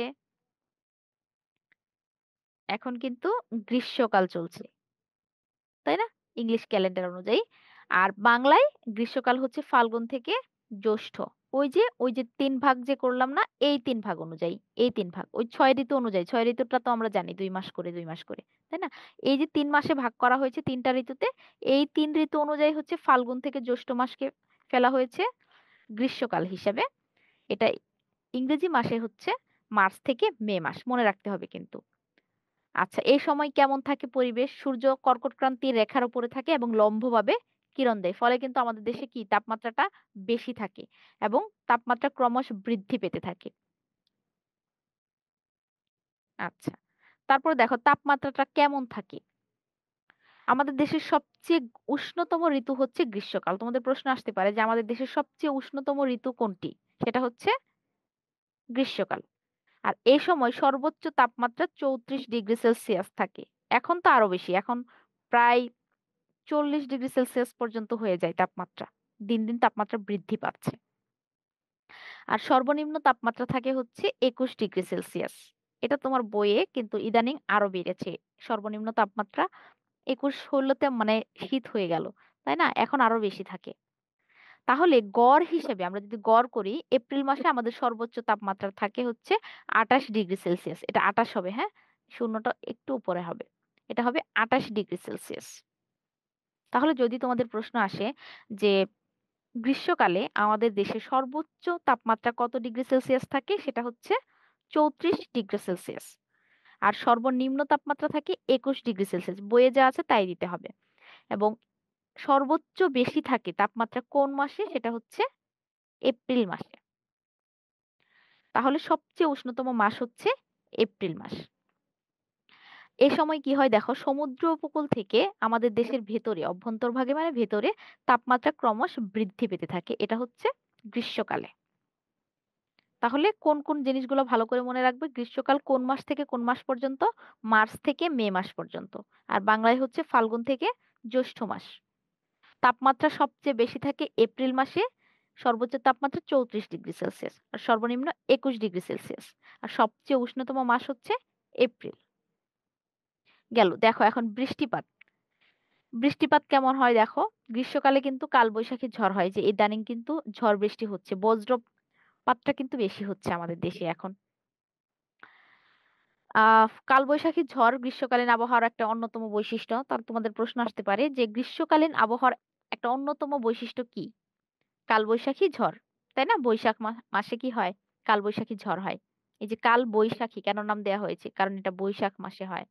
S1: এখন কিন্তু গ্রীষ্মকাল চলছে। তাই না? ইংলিশ ক্যালেন্ডার অনুযায়ী। আর বাংলায় গ্রীষ্মকাল হচ্ছে ফাল্গুন থেকে জ্যৈষ্ঠ। ওই যে ৩ ভাগ যে করলাম না? এই ৩ ভাগ অনুযায়ী, এই ৩ ভাগ। ওই ৬ ঋতু অনুযায়ী, ৬ ঋতুটা তো আমরা জানি ২ মাস করে, ২ মাস করে। তাই না? এই যে ৩ মাসে ভাগ করা হয়েছে ৩ টা ঋতুতে, এই ৩ ঋতু অনুযায়ী হচ্ছে ফাল্গুন থেকে জ্যৈষ্ঠ মাসকে ফেলা হয়েছে গ্রীষ্মকাল হিসেবে। এটা ইংরেজি মাসে হচ্ছে মার্চ থেকে মে মাস। মনে রাখতে হবে কিন্তু। আচ্ছা, এই সময় কেমন থাকে পরিবেশ? সূর্য কর্কটক্রান্তির রেখার উপরে থাকে এবং লম্বভাবে কিরণ দেয়। ফলে কিন্তু আমাদের দেশে কি তাপমাত্রাটা বেশি থাকে এবং তাপমাত্রা ক্রমশ বৃদ্ধি পেতে থাকে। আচ্ছা। তারপরে দেখো তাপমাত্রাটা কেমন থাকে? আমাদের দেশের সবচেয়ে উষ্ণতম ঋতু হচ্ছে গ্রীষ্মকাল। তোমাদের প্রশ্ন আসতে পারে যে আমাদের দেশের সবচেয়ে উষ্ণতম ঋতু কোনটি? সেটা হচ্ছে গ্রীষ্মকাল। আর এই সময় সর্বোচ্চ তাপমাত্রা ৩৪ ডিগ্রি সেলসিয়াস থাকে। এখন তো আরো বেশি। এখন প্রায় ৪০ ডিগ্রি সেলসিয়াস পর্যন্ত হয়ে যায় তাপমাত্রা। দিন দিন তাপমাত্রা বৃদ্ধি পাচ্ছে। আর সর্বনিম্ন তাপমাত্রা থাকে হচ্ছে ২১ ডিগ্রি সেলসিয়াস। এটা তোমার বইয়ে কিন্তু ইদানিং আরো বেড়েছে। সর্বনিম্ন তাপমাত্রা ২১ হলোতে মানে শীত হয়ে গেল। তাই না? এখন আরো বেশি থাকে। তাহলে গড় হিসেবে আমরা যদি গড় করি এপ্রিল মাসে আমাদের সর্বোচ্চ তাপমাত্রা থাকে হচ্ছে ২৮ ডিগ্রি সেলসিয়াস। এটা ২৮ হবে, হ্যাঁ? শূন্যটা একটু উপরে হবে। এটা হবে ২৮ ডিগ্রি সেলসিয়াস। তাহলে যদি তোমাদের প্রশ্ন আসে যে গ্রীষ্মকালে আমাদের দেশে সর্বোচ্চ তাপমাত্রা কত ডিগ্রি সেলসিয়াস থাকে? সেটা হচ্ছে ৩৪ ডিগ্রি সেলসিয়াস। আর সর্বনিম্ন তাপমাত্রা থাকে ২১ ডিগ্রি সেলসিয়াস। বইয়ে যা আছে তাই দিতে হবে। এবং সর্বোচ্চ বেশি থাকে তাপমাত্রা কোন মাসে? সেটা হচ্ছে এপ্রিল মাসে। তাহলে সবচেয়ে উষ্ণতম মাস হচ্ছে এপ্রিল মাস। এ সময় কি হয় দেখো সমুদ্র উপকূল থেকে আমাদের দেশের ভেতরে অভ্যন্তরভাগে মানে ভেতরে তাপমাত্রা ক্রমশ বৃদ্ধি পেতে থাকে। এটা হচ্ছে গ্রীষ্মকালে। তাহলে কোন কোন জিনিসগুলো ভালো করে মনে রাখবে? গ্রীষ্মকাল কোন মাস থেকে কোন মাস পর্যন্ত? মার্চ থেকে মে মাস পর্যন্ত। আর বাংলায় হচ্ছে ফাল্গুন থেকে জ্যৈষ্ঠ মাস। তাপমাত্রা সবচেয়ে বেশি থাকে এপ্রিল মাসে, সর্বোচ্চ তাপমাত্রা ৩৪ ডিগ্রি সেলসিয়াস আর সর্বনিম্ন ২১ ডিগ্রি সেলসিয়াস। আর সবচেয়ে উষ্ণতম মাস হচ্ছে এপ্রিল। গেল। দেখো এখন বৃষ্টিপাত। বৃষ্টিপাত কেমন হয় দেখো। গ্রীষ্মকালে কিন্তু কালবৈশাখী ঝড় হয়, যে ইদানিং কিন্তু ঝড় বৃষ্টি হচ্ছে, বজ্রপাতটা কিন্তু বেশি হচ্ছে আমাদের দেশে এখন। কালবৈশাখী ঝড় গ্রীষ্মকালীন আবহাওয়ার একটা অন্যতম বৈশিষ্ট্য। তার তোমাদের প্রশ্ন আসতে পারে যে গ্রীষ্মকালীন আবহাওয়ার একটা অন্যতম বৈশিষ্ট্য কি? কালবৈশাখী ঝড়, তাই না? বৈশাখ মাসে কি হয়? কালবৈশাখী ঝড় হয়। এই যে কাল বৈশাখী কেন নাম দেয়া হয়েছে? কারণ এটা বৈশাখ মাসে হয়।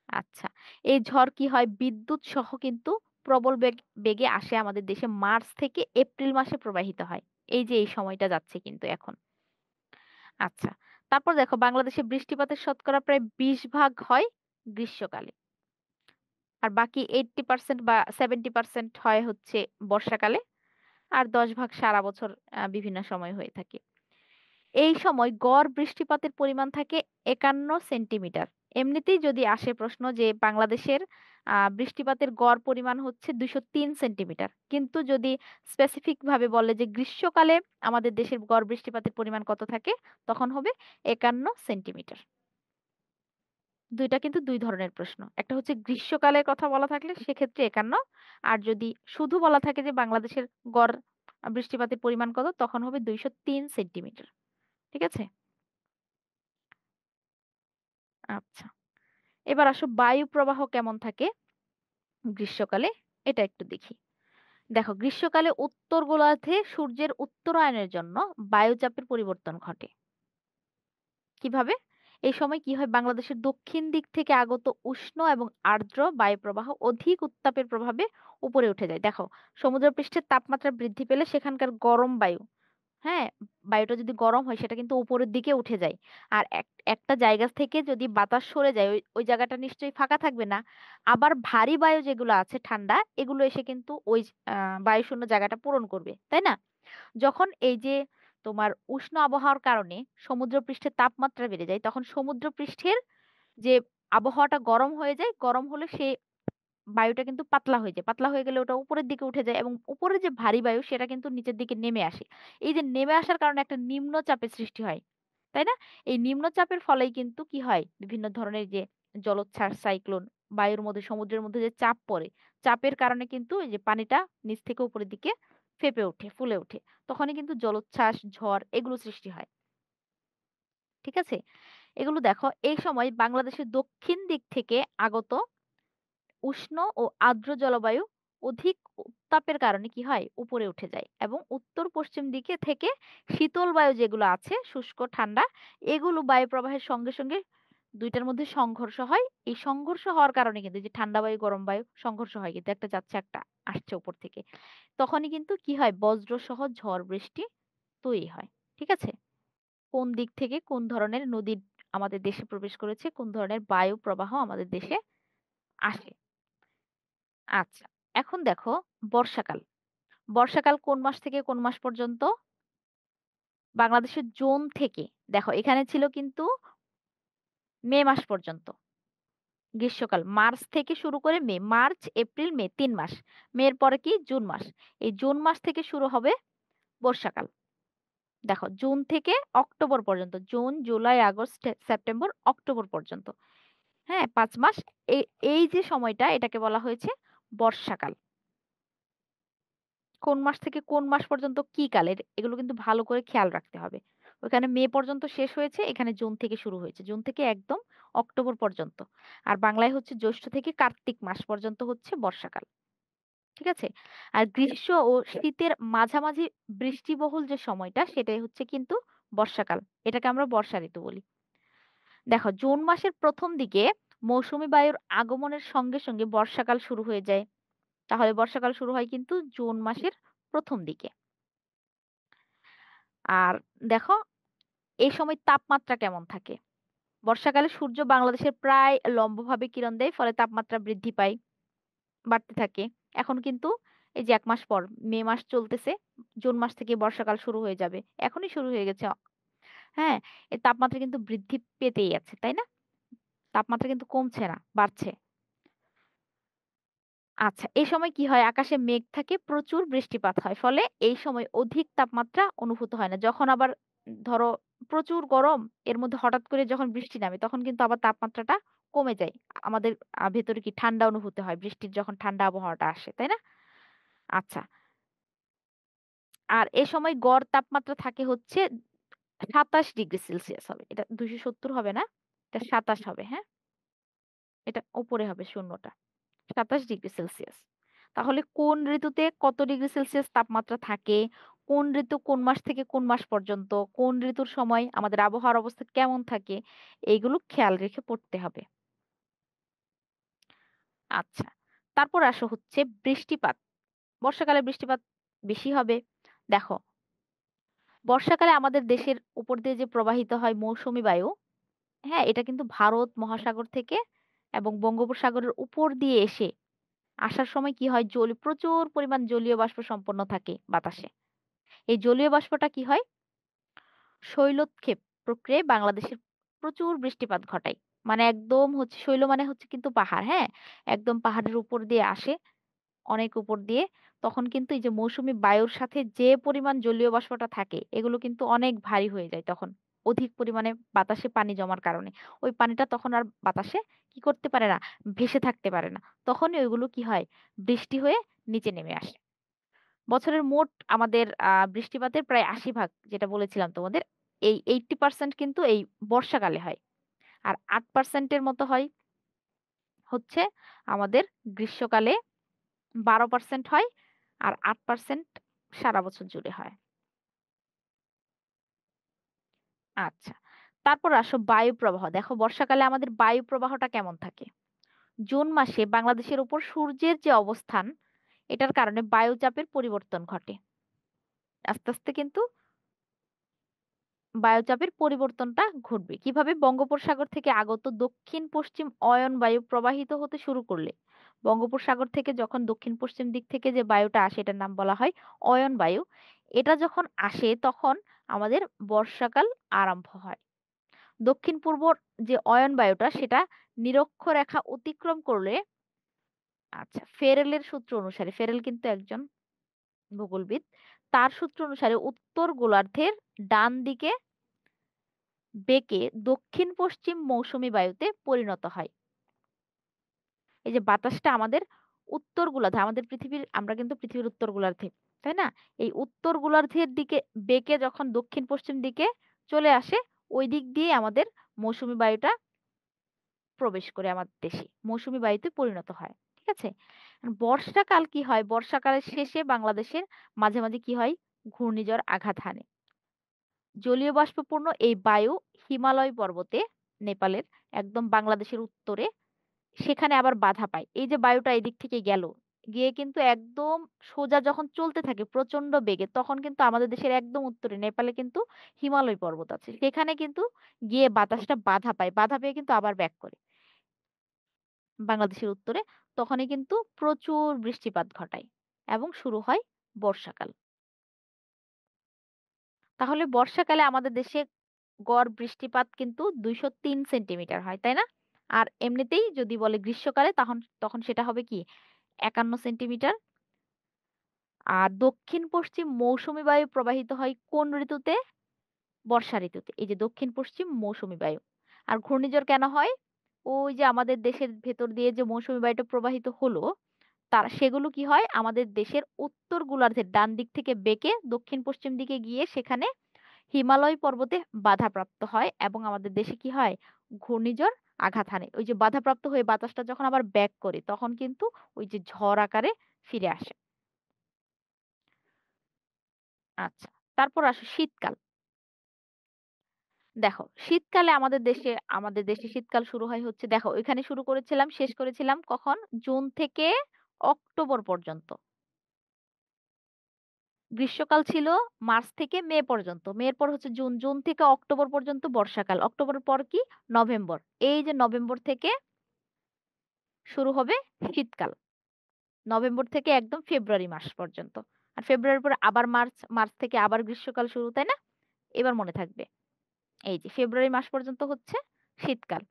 S1: আচ্ছা, এই ঝড় কি হয়? বিদ্যুৎ সহ কিন্তু প্রবল বেগে আসে আমাদের দেশে, মার্চ থেকে এপ্রিল মাসে প্রবাহিত হয়। এই যে এই সময়টা যাচ্ছে কিন্তু এখন। আচ্ছা, তারপর দেখো বাংলাদেশে বৃষ্টিপাতের শতকরা প্রায় 20 ভাগ হয় গ্রীষ্মকালে। আর বাকি 80% বা 70% হয় হচ্ছে বর্ষাকালে। আর 10 ভাগ সারা বছর বিভিন্ন সময় হয়ে থাকে। এই সময় গড় বৃষ্টিপাতের পরিমাণ থাকে 51 সেন্টিমিটার। এমনিতেই যদি আসে প্রশ্ন যে বাংলাদেশের বৃষ্টিপাতের গড় পরিমাণ হচ্ছে 203 সেন্টিমিটার, কিন্তু যদি স্পেসিফিক ভাবে বলে যে গ্রীষ্মকালে আমাদের দেশের গড় বৃষ্টিপাতের পরিমাণ কত থাকে, তখন হবে 51 সেন্টিমিটার। দুইটা কিন্তু দুই ধরনের প্রশ্ন। একটা হচ্ছে গ্রীষ্মকালের কথা বলা থাকলে সেক্ষেত্রে 51, আর যদি শুধু বলা থাকে যে বাংলাদেশের গড় বৃষ্টিপাতের পরিমাণ কত, তখন হবে 203 সেন্টিমিটার। ঠিক আছে? আচ্ছা, এবার আসো বায়ু প্রবাহ কেমন থাকে গ্রীষ্মকালে, এটা একটু দেখি। দেখো গ্রীষ্মকালে উত্তর গোলার্ধে সূর্যের উত্তরায়ণের জন্য বায়ুচাপের পরিবর্তন ঘটে। কিভাবে? এই সময় কি হয়? বাংলাদেশের দক্ষিণ দিক থেকে আগত উষ্ণ এবং আর্দ্র বায়ুপ্রবাহ অধিক উত্তাপের প্রভাবে উপরে উঠে যায়। দেখো, সমুদ্রপৃষ্ঠের তাপমাত্রা বৃদ্ধি পেলে সেখানকার গরম বায়ু, হ্যাঁ, বায়ুটা যদি গরম হয় সেটা কিন্তু উপরের দিকে উঠে যায়। আর একটা জায়গা থেকে যদি বাতাস সরে যায়, ওই ওই জায়গাটা নিশ্চয়ই ফাঁকা থাকবে না। আবার ভারী বায়ু যেগুলো আছে ঠান্ডা, এগুলো এসে কিন্তু ওই বায়ুশূন্য জায়গাটা পূরণ করবে, তাই না? যখন এই যে তোমার উষ্ণ আবহাওয়ার কারণে সমুদ্রপৃষ্ঠের তাপমাত্রা বেড়ে যায়, তখন সমুদ্রপৃষ্ঠের যে আবহাওয়াটা গরম হয়ে যায়, গরম হলে সে বায়ুটা কিন্তু পাতলা হয়ে যায়। পাতলা হয়ে গেলে ওটা উপরের দিকে উঠে যায় এবং উপরে যে ভারী বায়ু সেটা কিন্তু নিচের দিকে নেমে আসে। এই যে নেমে আসার কারণে একটা নিম্নচাপের সৃষ্টি হয়। তাই না? এই নিম্নচাপের ফলেই কিন্তু কি হয়? বিভিন্ন ধরনের যে জলোচ্ছ্বাস, সাইক্লোন, বায়ুর মধ্যে সমুদ্রের মধ্যে যে চাপ পড়ে, চাপের কারণে কিন্তু এই যে পানিটা নিচ থেকে উপরের দিকে ফেঁপে ওঠে, ফুলে ওঠে। তখনই কিন্তু জলোচ্ছ্বাস, ঝড় এগুলো সৃষ্টি হয়। ঠিক আছে? এগুলো দেখো, এই সময় বাংলাদেশের দক্ষিণ দিক থেকে আগত উষ্ণ ও আর্দ্র জলবায়ু অধিক উত্তাপের কারণে কি হয়? উপরে উঠে যায় এবং উত্তর পশ্চিম দিকে থেকে শীতল বায়ু যেগুলো আছে, শুষ্ক ঠান্ডা, এগুলো বায়ু প্রবাহের সঙ্গে সঙ্গে দুইটার মধ্যে সংঘর্ষ হয়। এই সংঘর্ষ হওয়ার কারণে কিন্তু যে ঠান্ডা বায়ু গরম বায়ু সংঘর্ষ হয়, কিন্তু একটা যাচ্ছে একটা আসছে উপর থেকে, তখনই কিন্তু কি হয়? বজ্র সহ ঝড় বৃষ্টি তৈরি হয়। ঠিক আছে? কোন দিক থেকে কোন ধরনের নদী আমাদের দেশে প্রবেশ করেছে, কোন ধরনের বায়ু প্রবাহ আমাদের দেশে আসে। আচ্ছা, এখন দেখো বর্ষাকাল। বর্ষাকাল কোন মাস থেকে কোন মাস পর্যন্ত? বাংলাদেশের জুন থেকে, দেখো এখানে ছিল কিন্তু মে মাস পর্যন্ত। গ্রীষ্মকাল মার্চ থেকে শুরু করে মে, মার্চ, এপ্রিল, মে 3 মাস। মের পরে কি? জুন মাস। এই জুন মাস থেকে শুরু হবে বর্ষাকাল। দেখো জুন থেকে অক্টোবর পর্যন্ত, June, July, August, September, October পর্যন্ত। হ্যাঁ, 5 মাস। এই এই যে সময়টা, এটাকে বলা হয়েছে বর্ষাকাল। কোন মাস থেকে কোন মাস পর্যন্ত কি কালের, এগুলো কিন্তু ভালো করে খেয়াল রাখতে হবে। ওখানে মে পর্যন্ত শেষ হয়েছে, এখানে জুন থেকে শুরু হয়েছে, জুন থেকে একদম অক্টোবর পর্যন্ত। আর বাংলায় হচ্ছে জ্যৈষ্ঠ থেকে কার্তিক মাস পর্যন্ত হচ্ছে বর্ষাকাল। ঠিক আছে? আর গ্রীষ্ম ও শীতের মাঝামাঝি বৃষ্টিবহুল যে সময়টা, সেটাই হচ্ছে কিন্তু বর্ষাকাল। এটাকে আমরা বর্ষা ঋতু বলি। দেখো জুন মাসের প্রথম দিকে মৌসুমী বায়ুর আগমনের সঙ্গে সঙ্গে বর্ষাকাল শুরু হয়ে যায়। তাহলে বর্ষাকাল শুরু হয় কিন্তু জুন মাসের প্রথম দিকে। আর দেখো এই সময় তাপমাত্রা কেমন থাকে? বর্ষাকালে সূর্য বাংলাদেশের প্রায় লম্বভাবে কিরণ দেয়, ফলে তাপমাত্রা বৃদ্ধি পায়, বাড়তে থাকে। এখন কিন্তু এই যে 1 মাস পর মে মাস চলতেছে, জুন মাস থেকে বর্ষাকাল শুরু হয়ে যাবে, এখনই শুরু হয়ে গেছে। হ্যাঁ, এই তাপমাত্রা কিন্তু বৃদ্ধি পেতেই আছে, তাই না? তাপমাত্রা কিন্তু কমছে না, বাড়ছে। আচ্ছা, এই সময় কি হয়? আকাশে মেঘ থাকে, প্রচুর বৃষ্টিপাত হয়। ফলে এই সময় অধিক তাপমাত্রা অনুভূত হয় না। যখন আবার ধরো প্রচুর গরম, এর মধ্যে হঠাৎ করে যখন বৃষ্টি নামে, তখন কিন্তু আবার তাপমাত্রাটা কমে যায়। আমাদের ভেতরে কি ঠান্ডা অনুভূতি হয় বৃষ্টির যখন ঠান্ডা আবহাওয়াটা আসে, তাই না? আচ্ছা। আর এ সময় গড় তাপমাত্রা থাকে হচ্ছে ২৭°C হবে। এটা ২৭০ হবে না। এটা ২৭ হবে, হ্যাঁ? এটা উপরে হবে শূন্যটা। ২৭°C। তাহলে কোন ঋতুতে কত ডিগ্রি সেলসিয়াস তাপমাত্রা থাকে? কোন ঋতু কোন মাস থেকে কোন মাস পর্যন্ত? কোন ঋতুর সময় আমাদের আবহাওয়ার অবস্থা কেমন থাকে? এইগুলো খেয়াল রেখে পড়তে হবে। আচ্ছা। তারপর আসো হচ্ছে বৃষ্টিপাত। বর্ষাকালে বৃষ্টিপাত বেশি হবে। দেখো, বর্ষাকালে আমাদের দেশের উপর দিয়ে যে প্রবাহিত হয় মৌসুমী বায়ু, হ্যাঁ? এটা কিন্তু ভারত মহাসাগর থেকে এবং বঙ্গোপসাগরের উপর দিয়ে এসে আসার সময় কি হয় প্রচুর পরিমাণ জলীয় বাষ্প সম্পন্ন থাকে বাতাসে। এই জলীয় বাষ্পটা কি হয়? শৈলোৎক্ষেপ প্রক্রিয়ায় বাংলাদেশের প্রচুর বৃষ্টিপাত ঘটায়। মানে একদম হচ্ছে শৈল মানে হচ্ছে কিন্তু পাহাড়, হ্যাঁ? একদম পাহাড়ের উপর দিয়ে আসে, অনেক উপর দিয়ে। তখন কিন্তু এই যে মৌসুমী বায়ুর সাথে যে পরিমাণ জলীয় বাষ্পটা থাকে, এগুলো কিন্তু অনেক ভারী হয়ে যায় তখন। অধিক পরিমাণে বাতাসে পানি জমার কারণে। ওই পানিটা তখন আর বাতাসে কি করতে পারে না? ভেসে থাকতে পারে না। তখনই ওইগুলো কি হয়? বৃষ্টি হয়ে নিচে নেমে আসে। বছরের মোট আমাদের বৃষ্টিপাতের প্রায় ৮০ ভাগ যেটা বলেছিলাম তোমাদের, এই ৮০% কিন্তু এই বর্ষাকালে হয়। আর ৮% এর মতো হয় হচ্ছে আমাদের গ্রীষ্মকালে, ১২% হয়। আর ৮% সারা বছর জুড়ে হয়। আচ্ছা। তারপর আসো বায়ু প্রবাহ। দেখো বর্ষাকালে আমাদের বায়ু প্রবাহটা কেমন থাকে? জুন মাসে বাংলাদেশের উপর সূর্যের যে অবস্থান, এটার কারণে বায়ুচাপের পরিবর্তন ঘটে। আস্তে, আস্তে কিন্তু বায়ুচাপের পরিবর্তনটা ঘটবে। কিভাবে? বঙ্গোপসাগর থেকে আগত দক্ষিণ-পশ্চিম অয়ন বায়ু প্রবাহিত হতে শুরু করলে, বঙ্গোপসাগর থেকে যখন দক্ষিণ-পশ্চিম দিক থেকে যে বায়ুটা আসে এটার নাম বলা হয় অয়ন বায়ু। এটা যখন আসে তখন আমাদের বর্ষাকাল আরম্ভ হয়। দক্ষিণ-পূর্বর যে অয়ন বায়ুটা সেটা নিরক্ষরেখা অতিক্রম করলে, আচ্ছা, ফেরেলের সূত্র অনুসারে, ফেরেল কিন্তু একজন ভূগোলবিদ। তার সূত্র অনুসারে উত্তর গোলার্ধের ডান দিকে বেঁকে দক্ষিণ-পশ্চিম মৌসুমী বায়ুতে পরিণত হয়। এই যে বাতাসটা আমাদের উত্তর গোলার্ধে, আমাদের আমরা কিন্তু পৃথিবীর উত্তর গোলার্ধে, তাই না? এই উত্তর গোলার্ধের দিকে বেঁকে যখন দক্ষিণ-পশ্চিম দিকে চলে আসে, ওই দিক দিয়ে আমাদের মৌসুমী বায়ুটা প্রবেশ করে আমাদের দেশে। মৌসুমী বায়ুতে পরিণত হয়। ঠিক আছে? বর্ষাকাল কি হয়? বর্ষাকালের শেষে বাংলাদেশের মাঝে, মাঝে কি হয়? ঘূর্ণিঝড় আঘাত হানে। জলীয় বাষ্পপূর্ণ এই বায়ু হিমালয় পর্বতে, নেপালের একদম বাংলাদেশের উত্তরে, সেখানে আবার বাধা পায়। এই যে বায়ুটা এদিক থেকে গেল, গিয়ে কিন্তু একদম সোজা যখন চলতে থাকে প্রচন্ড বেগে, তখন কিন্তু আমাদের দেশের একদম উত্তরে নেপালে কিন্তু হিমালয় পর্বত আছে। সেখানে কিন্তু গিয়ে বাতাসটা বাধা পায়। বাধা পেয়ে কিন্তু আবার ব্যাক করে বাংলাদেশের উত্তরে। তখনই কিন্তু প্রচুর বৃষ্টিপাত ঘটায় এবং শুরু হয় বর্ষাকাল। তাহলে বর্ষাকালে আমাদের দেশে গড় বৃষ্টিপাত কিন্তু ২০৩ সেন্টিমিটার হয়, তাই না? আর এমনিতেই যদি বলে গ্রীষ্মকালে তখন সেটা হবে কি ৫১ সেন্টিমিটার। আর দক্ষিণ-পশ্চিম মৌসুমী বায়ু প্রবাহিত হয় কোন ঋতুতে? বর্ষা ঋতুতে। এই যে দক্ষিণ-পশ্চিম মৌসুমী বায়ু। আর ঘূর্ণিঝড় কেন হয়? ওই যে আমাদের দেশের ভেতর দিয়ে যে মৌসুমী বায়ুটা প্রবাহিত হলো, সেগুলো কি হয়? আমাদের দেশের উত্তর গোলার্ধের ডান দিক থেকে বেঁকে দক্ষিণ-পশ্চিম দিকে গিয়ে সেখানে হিমালয় পর্বতে বাধাপ্রাপ্ত হয় এবং আমাদের দেশে কি হয়? ঘূর্ণিঝড় আঘাত হানে। ওই যে বাধাপ্রাপ্ত হয়ে বাতাসটা যখন আবার ব্যাক করে তখন কিন্তু ওই যে ঝড় আকারে ফিরে আসে। আচ্ছা। তারপর আসো শীতকাল। দেখো, শীতকালে আমাদের দেশে শীতকাল শুরু হয় হচ্ছে, দেখো এখানে শুরু করেছিলাম, শেষ করেছিলাম কখন? জুন থেকে অক্টোবর পর্যন্ত। গ্রীষ্মকাল ছিল মার্চ থেকে মে পর্যন্ত। মের পর হচ্ছে জুন, জুন থেকে অক্টোবর পর্যন্ত বর্ষাকাল। অক্টোবরের পর কি? নভেম্বর। এই যে নভেম্বর থেকে শুরু হবে শীতকাল। নভেম্বর থেকে একদম ফেব্রুয়ারি মাস পর্যন্ত। আর ফেব্রুয়ারির পরে আবার মার্চ, মার্চ থেকে আবার গ্রীষ্মকাল শুরু, তাই না? এবার মনে থাকবে। এই যে ফেব্রুয়ারি মাস পর্যন্ত হচ্ছে শীতকাল।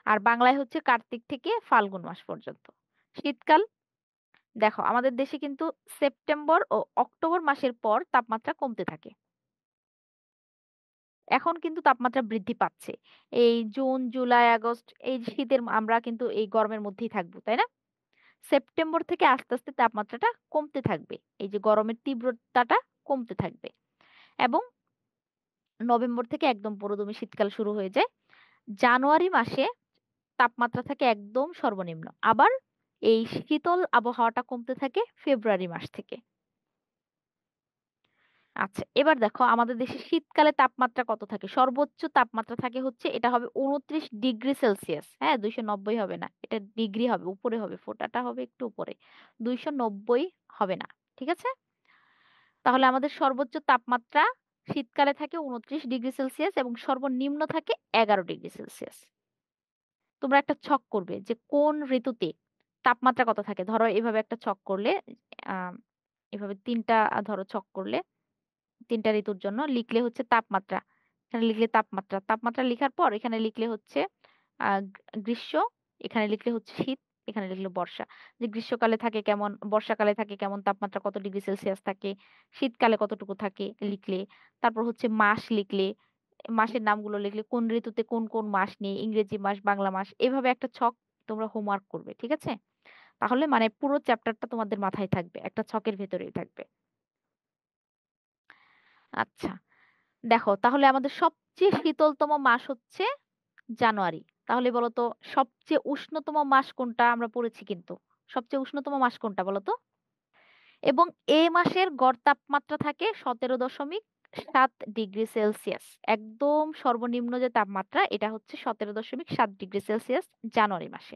S1: আর বাংলায় হচ্ছে কার্তিক থেকে ফাল্গুন মাস পর্যন্ত শীতকাল। দেখো আমাদের দেশে কিন্তু সেপ্টেম্বর ও অক্টোবর মাসের পর তাপমাত্রা কমতে থাকে। এখন কিন্তু তাপমাত্রা বৃদ্ধি পাচ্ছে। এই জুন, জুলাই, আগস্ট এই যে শীতের আমরা কিন্তু এই গরমের মধ্যেই থাকবো, তাই না? সেপ্টেম্বর থেকে আস্তে, আস্তে তাপমাত্রাটা কমতে থাকবে। এই যে গরমের তীব্রতাটা কমতে থাকবে এবং নভেম্বর থেকে একদম পুরোদমে শীতকাল শুরু হয়ে যায়। জানুয়ারি মাসে তাপমাত্রা থাকে একদম সর্বনিম্ন। আবার এই শীতল আবহাওয়াটা কমতে থাকে ফেব্রুয়ারি মাস থেকে। আচ্ছা, এবার দেখো আমাদের দেশে শীতকালে তাপমাত্রা কত থাকে? সর্বোচ্চ তাপমাত্রা থাকে হচ্ছে এটা হবে ২৯ ডিগ্রি সেলসিয়াস। হ্যাঁ, ২৯০ হবে না। এটা ডিগ্রি হবে, উপরে হবে। ফোঁটাটা হবে একটু উপরে। ২৯০ হবে না। ঠিক আছে? তাহলে আমাদের সর্বোচ্চ তাপমাত্রা শীতকালে থাকে ২৯ ডিগ্রি সেলসিয়াস এবং সর্বনিম্ন থাকে ১১ ডিগ্রি সেলসিয়াস। তোমরা একটা ছক করবে যে কোন ঋতুতে তাপমাত্রা কত থাকে। ধরো এভাবে একটা ছক করলে আ এভাবে ৩ টা ধরো ছক করলে ৩ টা ঋতুর জন্য লিখলে হচ্ছে তাপমাত্রা। এখানে লিখলে তাপমাত্রা। তাপমাত্রা লিখার পর এখানে লিখলে হচ্ছে গ্রীষ্ম, এখানে লিখলে হচ্ছে শীত, এখানে লিখলে বর্ষা। যে গ্রীষ্মকালে থাকে কেমন, বর্ষাকালে থাকে কেমন, তাপমাত্রা কত ডিগ্রি সেলসিয়াস থাকে, শীতকালে কতটুকু থাকে লিখলে। তারপর হচ্ছে মাস লিখলে, মাসের নামগুলো লিখলে কোন ঋতুতে কোন, কোন মাস নেই, ইংরেজি মাস, বাংলা মাস। এভাবে একটা ছক তোমরা হোমওয়ার্ক করবে। ঠিক আছে? তাহলে মানে পুরো চ্যাপ্টারটা তোমাদের মাথায় থাকবে। একটা ছকের ভেতরেই থাকবে। আচ্ছা। দেখো তাহলে আমাদের সবচেয়ে শীতলতম মাস হচ্ছে জানুয়ারি। তাহলে বলো তো সবচেয়ে উষ্ণতম মাস কোনটা? আমরা পড়েছি কিন্তু। সবচেয়ে উষ্ণতম মাস কোনটা বলো তো? এবং এ মাসের গড় তাপমাত্রা থাকে ১৭.৭ ডিগ্রি সেলসিয়াস। একদম সর্বনিম্ন যে তাপমাত্রা এটা হচ্ছে ১৭.৭ ডিগ্রি সেলসিয়াস জানুয়ারি মাসে।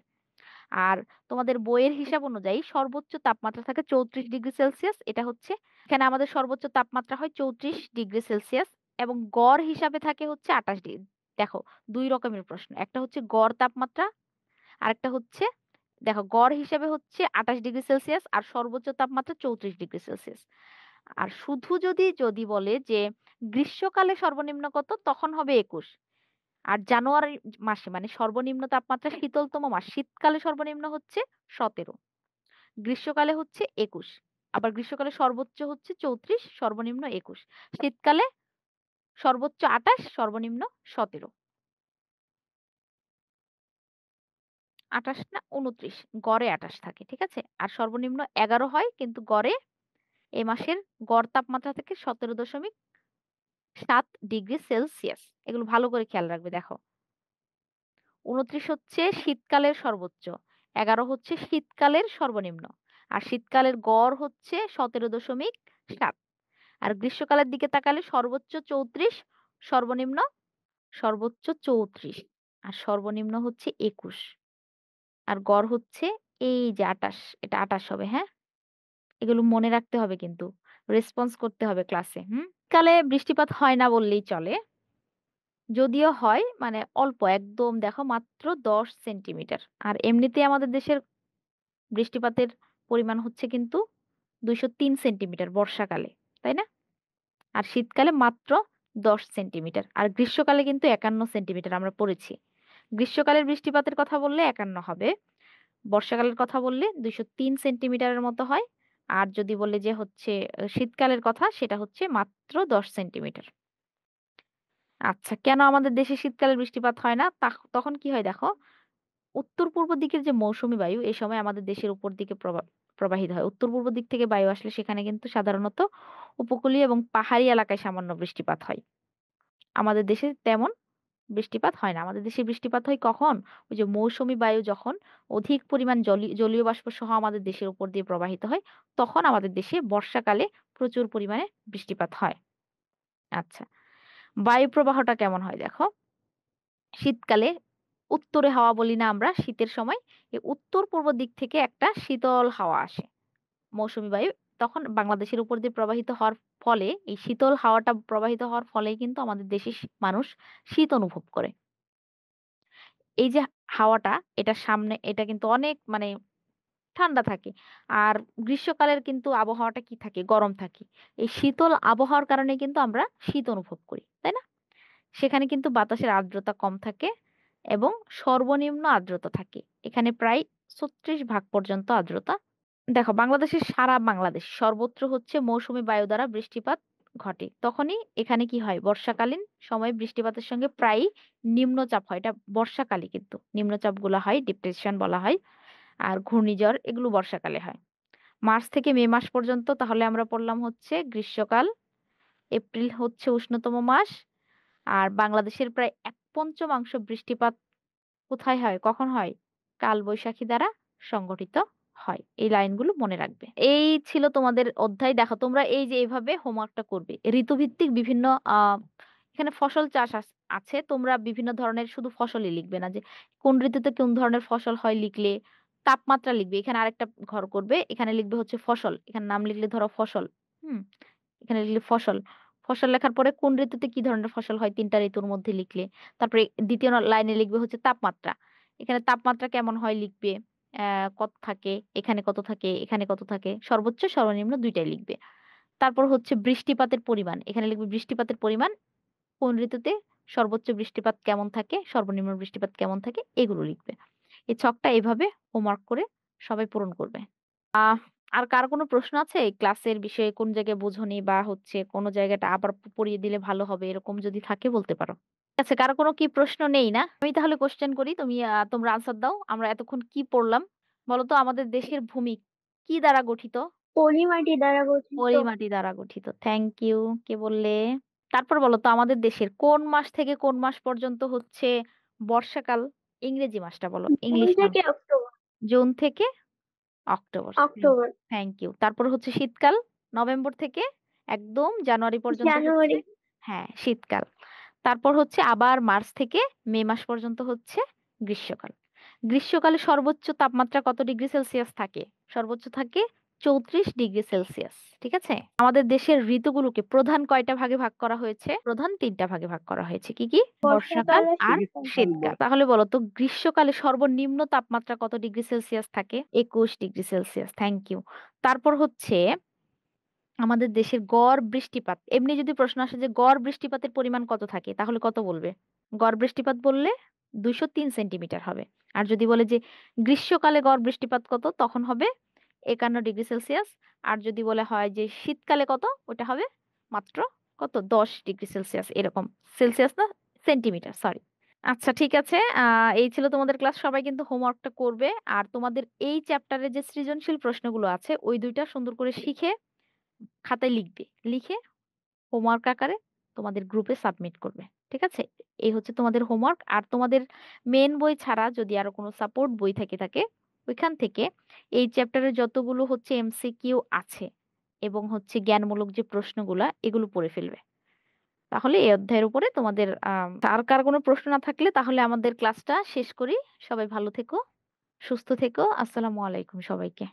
S1: আর তোমাদের বইয়ের হিসাব অনুযায়ী সর্বোচ্চ তাপমাত্রা থাকে ৩৪ ডিগ্রি সেলসিয়াস। এটা হচ্ছে এখানে আমাদের সর্বোচ্চ তাপমাত্রা হয় ৩৪ ডিগ্রি সেলসিয়াস এবং গড় হিসাবে থাকে হচ্ছে ২৮ ডিগ্রি। দেখো ২ রকমের প্রশ্ন। একটা হচ্ছে গড় তাপমাত্রা, আরেকটা হচ্ছে দেখো গড় হিসেবে হচ্ছে ২৮ ডিগ্রি সেলসিয়াস আর সর্বোচ্চ তাপমাত্রা ৩৪ ডিগ্রি সেলসিয়াস। আর শুধু যদি বলে যে গ্রীষ্মকালে সর্বনিম্ন কত তখন হবে ২১। আর জানুয়ারি মাসে মানে সর্বনিম্ন তাপমাত্রা শীতলতম মাস শীতকালে সর্বনিম্ন হচ্ছে ১৭, গ্রীষ্মকালে হচ্ছে ২১। আবার গ্রীষ্মকালে সর্বোচ্চ হচ্ছে ৩৪, সর্বনিম্ন ২১। শীতকালে সর্বোচ্চ ২৮, সর্বনিম্ন ১৭। ২৮ না ২৯, গড়ে ২৮ থাকে। ঠিক আছে? আর সর্বনিম্ন ১১ হয় কিন্তু গড়ে এ মাসের গড় তাপমাত্রা থাকে ১৭.৭ ডিগ্রি সেলসিয়াস। এগুলো ভালো করে খেয়াল রাখবে দেখো। ২৯ হচ্ছে শীতকালের সর্বোচ্চ, ১১ হচ্ছে শীতকালের সর্বনিম্ন। আর শীতকালের গড় হচ্ছে ১৭.৭। আর গ্রীষ্মকালের দিকে তাকালে সর্বোচ্চ ৩৪, সর্বনিম্ন সর্বোচ্চ ৩৪ আর সর্বনিম্ন হচ্ছে ২১। আর গড় হচ্ছে এই যে ২৮, এটা ২৮ হবে, হ্যাঁ? এগুলো মনে রাখতে হবে কিন্তু। রেসপন্স করতে হবে ক্লাসে, হুম? কালে বৃষ্টিপাত হয় না বললেই চলে। যদিও হয় মানে অল্প একদম দেখো মাত্র ১০ সেন্টিমিটার। আর এমনিতেই আমাদের দেশের বৃষ্টিপাতের পরিমাণ হচ্ছে কিন্তু ২০৩ সেন্টিমিটার বর্ষাকালে, তাই না? আর শীতকালে মাত্র ১০ সেন্টিমিটার। আর গ্রীষ্মকালে কিন্তু ৫১ সেন্টিমিটার আমরা পড়েছি। গ্রীষ্মকালের বৃষ্টিপাতের কথা বললে ৫১ হবে। বর্ষাকালের কথা বললে ২০৩ সেন্টিমিটারের মতো হয়। আর যদি বলি যে হচ্ছে শীতকালের কথা সেটা হচ্ছে মাত্র ১০ সেন্টিমিটার। আচ্ছা, কেন আমাদের দেশে শীতকালে বৃষ্টিপাত হয় না? তখন কি হয় দেখো, উত্তর-পূর্ব দিকের যে মৌসুমী বায়ু এই সময় আমাদের দেশের উপর দিকে প্রবাহিত হয়। উত্তর-পূর্ব দিক থেকে বায়ু আসলে সেখানে কিন্তু সাধারণত উপকূলীয় এবং পাহাড়ি এলাকায় সামান্য বৃষ্টিপাত হয়। আমাদের দেশে তেমন বৃষ্টিপাত হয় না। আমাদের দেশে বৃষ্টিপাত হয় কখন? ওই যে মৌসুমী বায়ু যখন অধিক পরিমাণ জলীয় বাষ্প সহ আমাদের দেশের উপর দিয়ে প্রবাহিত হয়, তখন আমাদের দেশে বর্ষাকালে প্রচুর পরিমাণে বৃষ্টিপাত হয়। আচ্ছা, বায়ু প্রবাহটা কেমন হয় দেখো। শীতকালে উত্তরে হাওয়া বলি না আমরা শীতের সময়, এই উত্তর-পূর্ব দিক থেকে একটা শীতল হাওয়া আসে। মৌসুমী বায়ু তখন বাংলাদেশের উপর দিয়ে প্রবাহিত হওয়ার ফলে এই শীতল হাওয়াটা প্রবাহিত হওয়ার ফলেই কিন্তু আমাদের দেশের মানুষ শীত অনুভব করে। এই যে হাওয়াটা এটার সামনে এটা কিন্তু অনেক মানে ঠান্ডা থাকে। আর গ্রীষ্মকালের কিন্তু আবহাওয়াটা কি থাকে? গরম থাকে। এই শীতল আবহাওয়ার কারণে কিন্তু আমরা শীত অনুভব করি। তাই না? সেখানে কিন্তু বাতাসের আর্দ্রতা কম থাকে এবং সর্বনিম্ন আর্দ্রতা থাকে। এখানে প্রায় ৩৬% পর্যন্ত আর্দ্রতা। দেখো বাংলাদেশের সারা বাংলাদেশ সর্বত্র হচ্ছে মৌসুমী বায়ু দ্বারা বৃষ্টিপাত ঘটে তখনই এখানে কি হয় বর্ষাকালীন সময়ে বৃষ্টিপাতের সঙ্গে প্রায়ই নিম্নচাপ হয়। এটা বর্ষাকালে কিন্তু নিম্নচাপগুলো হয়, ডিপ্রেশন বলা হয়। আর ঘূর্ণিঝড় এগুলো বর্ষাকালে হয়। মার্চ থেকে মে মাস পর্যন্ত তাহলে আমরা পড়লাম হচ্ছে গ্রীষ্মকাল। এপ্রিল হচ্ছে উষ্ণতম মাস। আর বাংলাদেশের প্রায় 1/5 বৃষ্টিপাত কোথায় হয়, কখন হয়? কালবৈশাখী দ্বারা সংগঠিত হয়। এই লাইনগুলো মনে রাখবে। এই ছিল তোমাদের অধ্যায়। দেখো তোমরা এই যে এইভাবে হোমওয়ার্কটা করবে। ঋতুভিত্তিক বিভিন্ন আ এখানে ফসল চাষ আছে। তোমরা বিভিন্ন ধরনের শুধু ফসলই লিখবে না যে কোন ঋতুতে কোন ধরনের ফসল হয় লিখলে, তাপমাত্রা লিখবে। এখানে আরেকটা ঘর করবে। এখানে লিখবে হচ্ছে ফসল। এখানে নাম লিখলে ধরো ফসল। হুম? এখানে লিখলে ফসল। ফসল লেখার পরে কোন ঋতুতে কি ধরনের ফসল হয় ৩ টা ঋতুর মধ্যে লিখলে। তারপরে ২য় লাইনে লিখবে হচ্ছে তাপমাত্রা। এখানে তাপমাত্রা কেমন হয় লিখবে। কত থাকে, এখানে কত থাকে, এখানে কত থাকে। সর্বোচ্চ সর্বনিম্ন ২ টাই লিখবে। তারপর হচ্ছে বৃষ্টিপাতের পরিমাণ। এখানে লিখবে বৃষ্টিপাতের পরিমাণ কোন ঋতুতে সর্বোচ্চ বৃষ্টিপাত কেমন থাকে, সর্বনিম্ন বৃষ্টিপাত কেমন থাকে এগুলো লিখবে। এই ছকটা এভাবে হোমওয়ার্ক করে সবাই পূরণ করবে। আহ আর কার কোনো প্রশ্ন আছে? এই ক্লাসের বিষয়ে কোন জায়গায় বোঝোনি বা হচ্ছে কোন জায়গাটা আবার পড়িয়ে দিলে ভালো হবে এরকম যদি থাকে বলতে পারো। ঠিক আছে, কারো কোনো কি প্রশ্ন নেই না? আমি তাহলে কোয়েশ্চেন করি তোমরা আনসার দাও। আমরা এতক্ষণ কি পড়লাম? বলো তো আমাদের দেশের ভূমি কি দ্বারা গঠিত?
S2: পলিমাটি দ্বারা গঠিত।
S1: পলিমাটি দ্বারা গঠিত। Thank you. কে বললে? তারপর বলো তো আমাদের দেশের কোন মাস থেকে কোন মাস পর্যন্ত হচ্ছে বর্ষাকাল? ইংরেজি মাসটা বলো।
S2: জুন
S1: ইংলিশ মাস।
S2: থেকে অক্টোবর।
S1: জুন থেকে অক্টোবর।
S2: অক্টোবর।
S1: Thank you. তারপর হচ্ছে শীতকাল নভেম্বর থেকে একদম জানুয়ারি পর্যন্ত হচ্ছে
S2: জানুয়ারি।
S1: হ্যাঁ, শীতকাল। তারপর হচ্ছে আবার মার্চ থেকে মে মাস পর্যন্ত হচ্ছে গ্রীষ্মকাল। গ্রীষ্মকালে সর্বোচ্চ তাপমাত্রা কত ডিগ্রি সেলসিয়াস থাকে? সর্বোচ্চ থাকে ৩৪ ডিগ্রি সেলসিয়াস। ঠিক আছে? আমাদের দেশের ঋতুগুলোকে প্রধান কয়টা ভাগে ভাগ করা হয়েছে? প্রধান ৩ টা ভাগে ভাগ করা হয়েছে। কি, কি? বর্ষাকাল
S2: বর্ষাকাল আর
S1: আর
S2: শীতকাল।
S1: শীতকাল। তাহলে বলো তো গ্রীষ্মকালে সর্বনিম্ন তাপমাত্রা কত ডিগ্রি সেলসিয়াস থাকে? ২১ ডিগ্রি সেলসিয়াস। Thank you. তারপর হচ্ছে আমাদের দেশের গড় বৃষ্টিপাত। এমনি যদি প্রশ্ন আসে যে গড় বৃষ্টিপাতের পরিমাণ কত থাকে তাহলে কত বলবে? গড় বৃষ্টিপাত বললে ২০৩ সেন্টিমিটার হবে। আর যদি বলে যে গ্রীষ্মকালে গড় বৃষ্টিপাত কত তখন হবে ৫১ ডিগ্রি সেলসিয়াস। আর যদি বলা হয় যে শীতকালে কত ওটা হবে মাত্র কত ১০ ডিগ্রি সেলসিয়াস এরকম। সেলসিয়াস না সেন্টিমিটার সরি। আচ্ছা ঠিক আছে। এই ছিল তোমাদের ক্লাস। সবাই কিন্তু হোমওয়ার্কটা করবে। আর তোমাদের এই চ্যাপ্টারে যে সৃজনশীল প্রশ্নগুলো আছে ওই ২ টা সুন্দর করে শিখে খাতায় লিখবে। লিখে হোমওয়ার্ক আকারে তোমাদের গ্রুপে সাবমিট করবে। ঠিক আছে? এই হচ্ছে তোমাদের হোমওয়ার্ক। আর তোমাদের মেইন বই ছাড়া যদি আরো কোনো সাপোর্ট বই থাকে ওইখান থেকে এই চ্যাপ্টারের যতগুলো হচ্ছে এমসিকিউ আছে এবং হচ্ছে জ্ঞানমূলক যে প্রশ্নগুলা এগুলো পড়ে ফেলবে। তাহলে এই অধ্যায়ের উপরে তোমাদের আর কার কোনো প্রশ্ন না থাকলে তাহলে আমাদের ক্লাসটা শেষ করি। সবাই ভালো থেকো, সুস্থ থেকো। আসসালামু আলাইকুম সবাইকে।